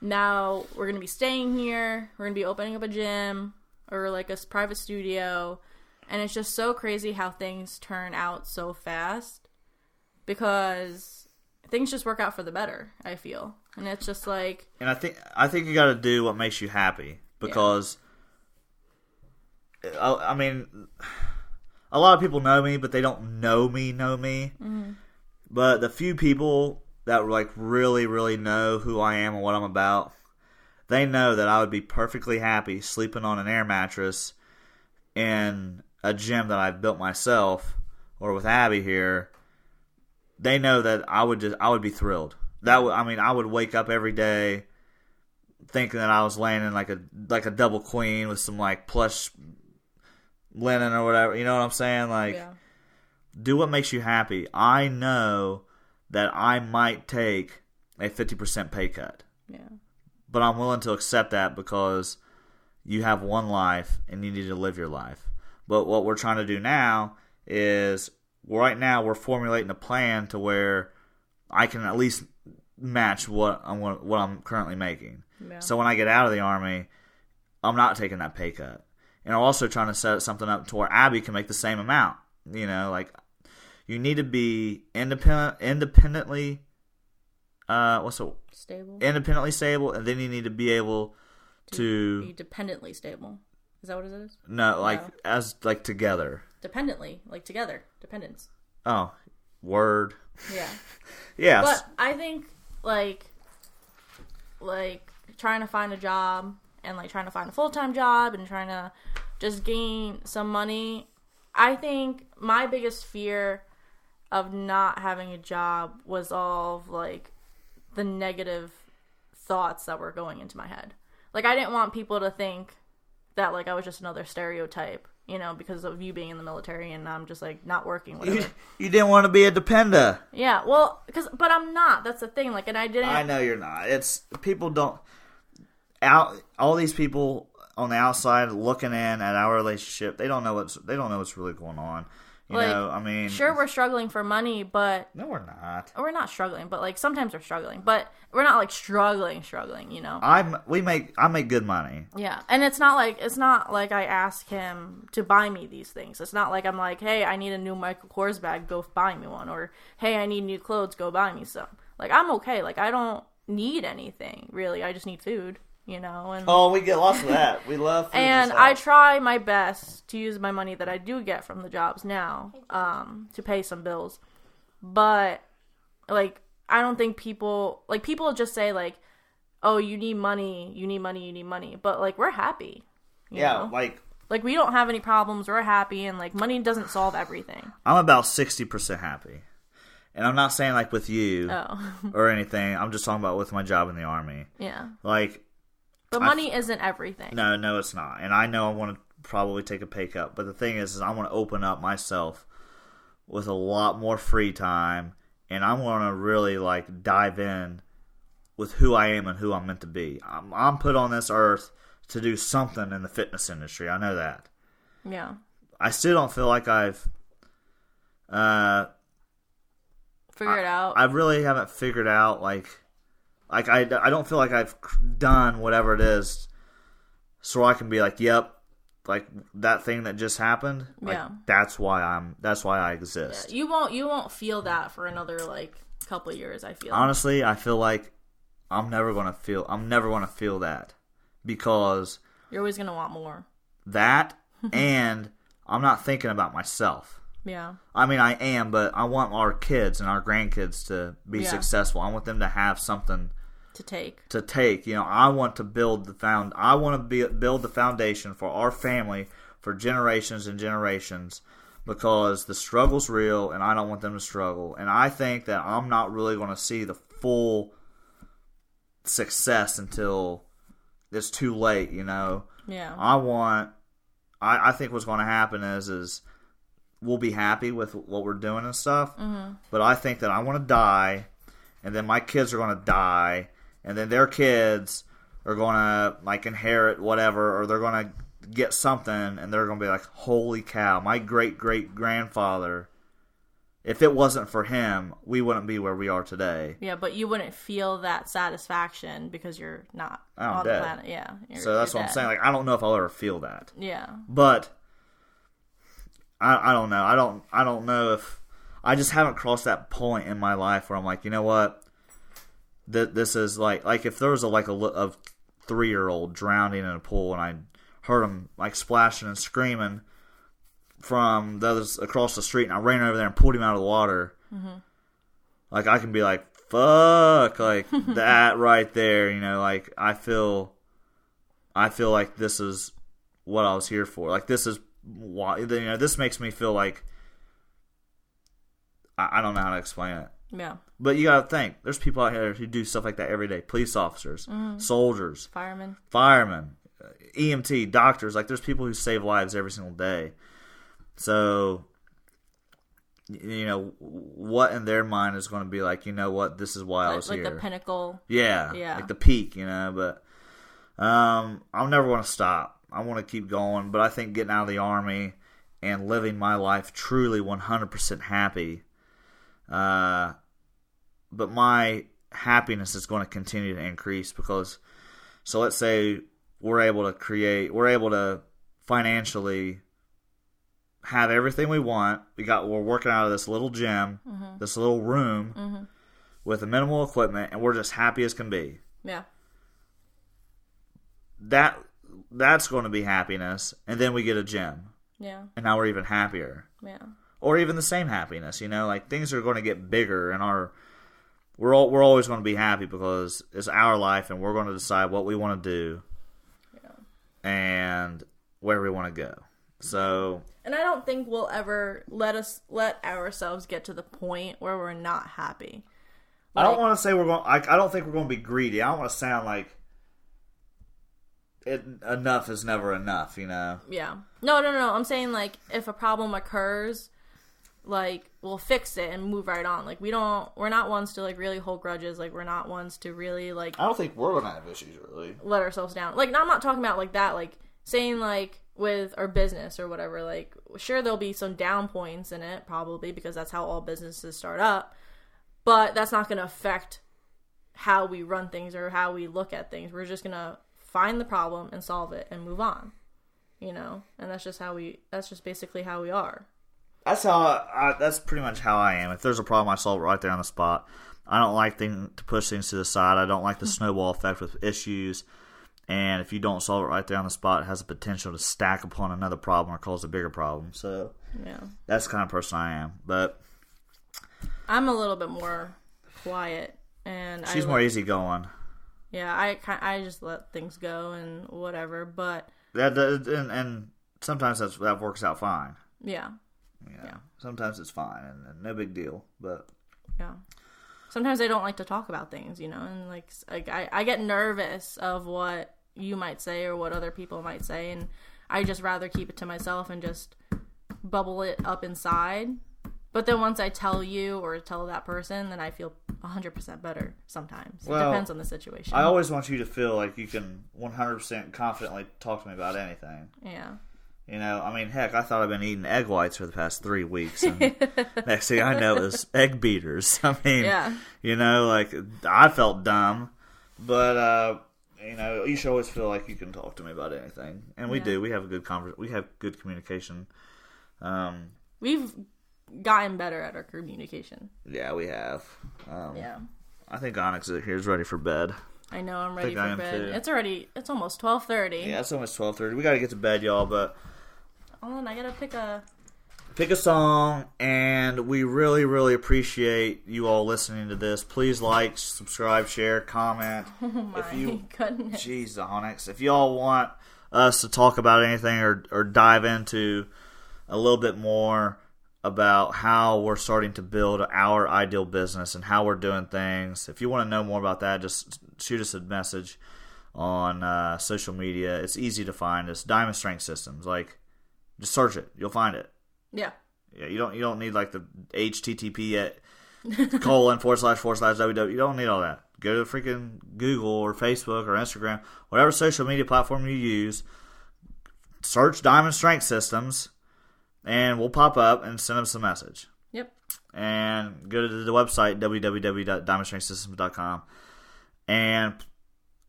Speaker 2: now we're gonna be staying here, we're gonna be opening up a gym or a private studio, and it's just so crazy how things turn out so fast, because things just work out for the better, I feel. And it's just And
Speaker 1: I think you got to do what makes you happy, because I mean, a lot of people know me, but they don't know me. Mm-hmm. But the few people that really, really know who I am and what I'm about, they know that I would be perfectly happy sleeping on an air mattress in a gym that I've built myself, or with Abby here. They know that I would be thrilled. I would wake up every day thinking that I was laying in like a double queen with some plush linen or whatever. You know what I'm saying? Do what makes you happy. I know that I might take a 50% pay cut.
Speaker 2: Yeah.
Speaker 1: But I'm willing to accept that, because you have one life and you need to live your life. But what we're trying to do now is, right now we're formulating a plan to where I can at least match what I'm currently making. Yeah. So when I get out of the Army, I'm not taking that pay cut. And I'm also trying to set something up to where Abby can make the same amount. You need to be independently
Speaker 2: stable.
Speaker 1: Independently stable, and then you need to be able to
Speaker 2: be dependently stable. Is that what it is?
Speaker 1: No, as together.
Speaker 2: Dependently, together. Dependence.
Speaker 1: Oh, word.
Speaker 2: Yeah.
Speaker 1: Yes.
Speaker 2: But I think trying to find a job, and trying to find a full-time job, and trying to just gain some money. I think my biggest fear of not having a job was all of the negative thoughts that were going into my head. I didn't want people to think that I was just another stereotype, because of you being in the military and I'm just not working, whatever.
Speaker 1: You didn't want to be a depender.
Speaker 2: Yeah, well, but I'm not. That's the thing. And I didn't.
Speaker 1: I know you're not. It's people don't. All these people on the outside looking in at our relationship, they don't know what's really going on. You know, I mean,
Speaker 2: sure, we're struggling for money, but
Speaker 1: no, we're not.
Speaker 2: We're not struggling, but sometimes we're struggling, but we're not struggling.
Speaker 1: I make good money.
Speaker 2: Yeah, and it's not like I ask him to buy me these things. It's not like I'm hey, I need a new Michael Kors bag, go buy me one, or hey, I need new clothes, go buy me some. I'm okay. I don't need anything really. I just need food. And
Speaker 1: we get lots of that. We love food.
Speaker 2: And I try my best to use my money that I do get from the jobs now to pay some bills. But I don't think people just say oh, you need money, but we're happy. You know? We don't have any problems, we're happy, and money doesn't solve everything.
Speaker 1: I'm about 60% happy. And I'm not saying with you or anything. I'm just talking about with my job in the Army.
Speaker 2: Yeah. But money isn't everything.
Speaker 1: No, it's not. And I know I want to probably take a pay cut. But the thing is I want to open up myself with a lot more free time and I want to really like dive in with who I am and who I'm meant to be. I'm put on this earth to do something in the fitness industry. I know that.
Speaker 2: Yeah.
Speaker 1: I still don't feel like I've
Speaker 2: figured it out.
Speaker 1: I really haven't figured out like I don't feel like I've done whatever it is, so I can be like, yep, like that thing that just happened. Like,
Speaker 2: yeah.
Speaker 1: That's why I exist.
Speaker 2: Yeah. You won't feel that for another like couple of years. I feel.
Speaker 1: Honestly, I feel like I'm never gonna feel that because
Speaker 2: you're always gonna want more.
Speaker 1: That and I'm not thinking about myself.
Speaker 2: Yeah.
Speaker 1: I mean, I am, but I want our kids and our grandkids to be successful. I want them to have something
Speaker 2: to take.
Speaker 1: You know, I want to build the build the foundation for our family for generations and generations, because the struggle's real and I don't want them to struggle. And I think that I'm not really going to see the full success until it's too late, you know.
Speaker 2: Yeah.
Speaker 1: I think what's going to happen is we'll be happy with what we're doing and stuff, but I think that I want to die, and then my kids are going to die, and then their kids are going to like inherit whatever, or they're going to get something, and they're going to be like, holy cow, my great-great-grandfather, if it wasn't for him, we wouldn't be where we are today.
Speaker 2: Yeah, but you wouldn't feel that satisfaction because you're not on the planet. Yeah.
Speaker 1: So that's what I'm saying. Like, I don't know if I'll ever feel that.
Speaker 2: Yeah.
Speaker 1: But I don't know. I don't know if I just haven't crossed that point in my life where I'm like, you know what? This is like if there was a 3-year-old drowning in a pool and I heard him like splashing and screaming from the others across the street, and I ran over there and pulled him out of the water. Like, I can be like, fuck, like that right there, you know, like I feel like this is what I was here for. Like, this is why, you know, this makes me feel like I don't know how to explain it.
Speaker 2: Yeah.
Speaker 1: But you gotta think, there's people out here who do stuff like that every day. Police officers, soldiers, firemen, EMT, doctors. Like, there's people who save lives every single day. So, you know, what in their mind is going to be like, you know what, this is why I was here.
Speaker 2: Like the pinnacle.
Speaker 1: Yeah. Like the peak, you know. But I'll never want to stop. I want to keep going. But I think getting out of the Army and living my life truly 100% happy, but my happiness is going to continue to increase because, so let's say we're able to financially have everything we want. We're working out of this little gym, this little room with a minimal equipment, and we're just happy as can be.
Speaker 2: Yeah.
Speaker 1: That's going to be happiness, and then we get a gym.
Speaker 2: Yeah. And
Speaker 1: now we're even happier.
Speaker 2: Yeah. Or
Speaker 1: even the same happiness, you know, like things are going to get bigger, and we're always going to be happy because it's our life, and we're going to decide what we want to do, and where we want to go. So.
Speaker 2: And I don't think we'll ever let ourselves get to the point where we're not happy.
Speaker 1: Like, I don't want to say I don't think we're going to be greedy. I don't want to sound like enough is never enough, you know? Yeah.
Speaker 2: No. I'm saying, like, if a problem occurs, like, we'll fix it and move right on. Like, we're not ones to, like, really hold grudges. Like, we're not ones to really, like...
Speaker 1: I don't think we're going to have issues, really.
Speaker 2: Let ourselves down. Like, I'm not talking about, like, that. Like, saying, like, with our business or whatever, like, sure, there'll be some down points in it, probably, because that's how all businesses start up. But that's not going to affect how we run things or how we look at things. We're just going to find the problem and solve it and move on, you know? And that's just basically how we are.
Speaker 1: That's pretty much how I am. If there's a problem, I solve it right there on the spot. I don't like to push things to the side. I don't like the snowball effect with issues. And if you don't solve it right there on the spot, it has the potential to stack upon another problem or cause a bigger problem. So that's the kind of person I am. But
Speaker 2: I'm a little bit more quiet, and
Speaker 1: she's more easygoing.
Speaker 2: Yeah, I just let things go and whatever. But
Speaker 1: and sometimes that works out fine.
Speaker 2: Yeah.
Speaker 1: Sometimes it's fine and no big deal. But
Speaker 2: sometimes I don't like to talk about things, you know, and like I get nervous of what you might say or what other people might say, and I just rather keep it to myself and just bubble it up inside But then once I tell you or tell that person, then I feel 100% better sometimes. It depends on the situation.
Speaker 1: I always want you to feel like you can 100% confidently talk to me about anything.
Speaker 2: Yeah.
Speaker 1: You know, I mean, heck, I thought I've been eating egg whites for the past 3 weeks. And next thing I know is egg beaters. I mean, you know, like, I felt dumb. But, you know, you should always feel like you can talk to me about anything. And we do. We have a good we have good communication.
Speaker 2: We've gotten better at our communication.
Speaker 1: Yeah, we have.
Speaker 2: Yeah.
Speaker 1: I think Onyx here is ready for bed.
Speaker 2: I know, I'm ready for bed. Too. It's almost 12:30.
Speaker 1: Yeah, it's almost 12:30. We got to get to bed, y'all, but...
Speaker 2: Hold on, I got to
Speaker 1: pick a song, and we really, really appreciate you all listening to this. Please like, subscribe, share, comment.
Speaker 2: Oh my goodness.
Speaker 1: Jeez, Onyx. If y'all want us to talk about anything or dive into a little bit more about how we're starting to build our ideal business and how we're doing things, if you want to know more about that, just shoot us a message on social media. It's easy to find us. Diamond Strength Systems. Like, just search it. You'll find it.
Speaker 2: Yeah.
Speaker 1: Yeah, you don't need like the HTTP ://www. You don't need all that. Go to freaking Google or Facebook or Instagram, whatever social media platform you use. Search Diamond Strength Systems, and we'll pop up and send us a message.
Speaker 2: Yep.
Speaker 1: And go to the website www.diamondstrengthsystems.com, and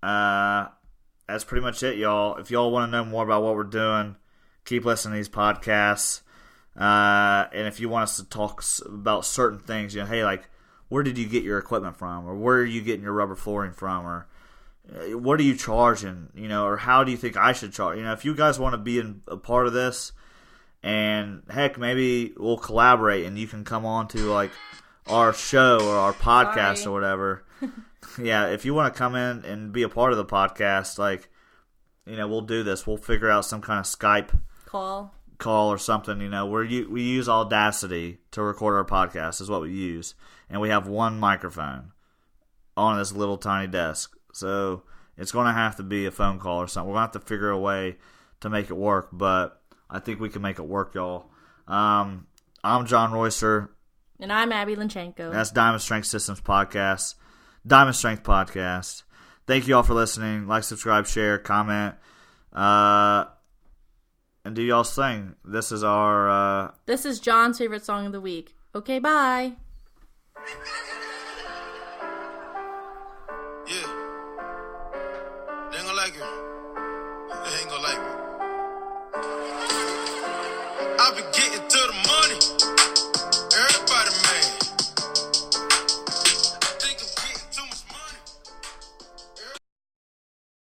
Speaker 1: that's pretty much it, y'all. If y'all want to know more about what we're doing, keep listening to these podcasts. And if you want us to talk about certain things, you know, hey, like, where did you get your equipment from? Or where are you getting your rubber flooring from? Or what are you charging? You know, or how do you think I should charge? You know, if you guys want to be a part of this, and heck, maybe we'll collaborate and you can come on to, like, our show or our podcast or whatever. Yeah, if you want to come in and be a part of the podcast, like, you know, we'll do this. We'll figure out some kind of Skype call or something. You know, we use Audacity to record our podcast is what we use, and we have one microphone on this little tiny desk. So it's going to have to be a phone call or something. We're going to have to figure a way to make it work, but I think we can make it work, y'all. I'm John Royster.
Speaker 2: And I'm Abby Linchenko.
Speaker 1: That's Diamond Strength Systems Podcast. Diamond Strength Podcast. Thank you all for listening. Like, subscribe, share, comment. And do y'all's thing. This is our...
Speaker 2: This is John's favorite song of the week. Okay, bye.
Speaker 3: Yeah. They ain't gonna like it. They ain't gonna like me. I be getting to the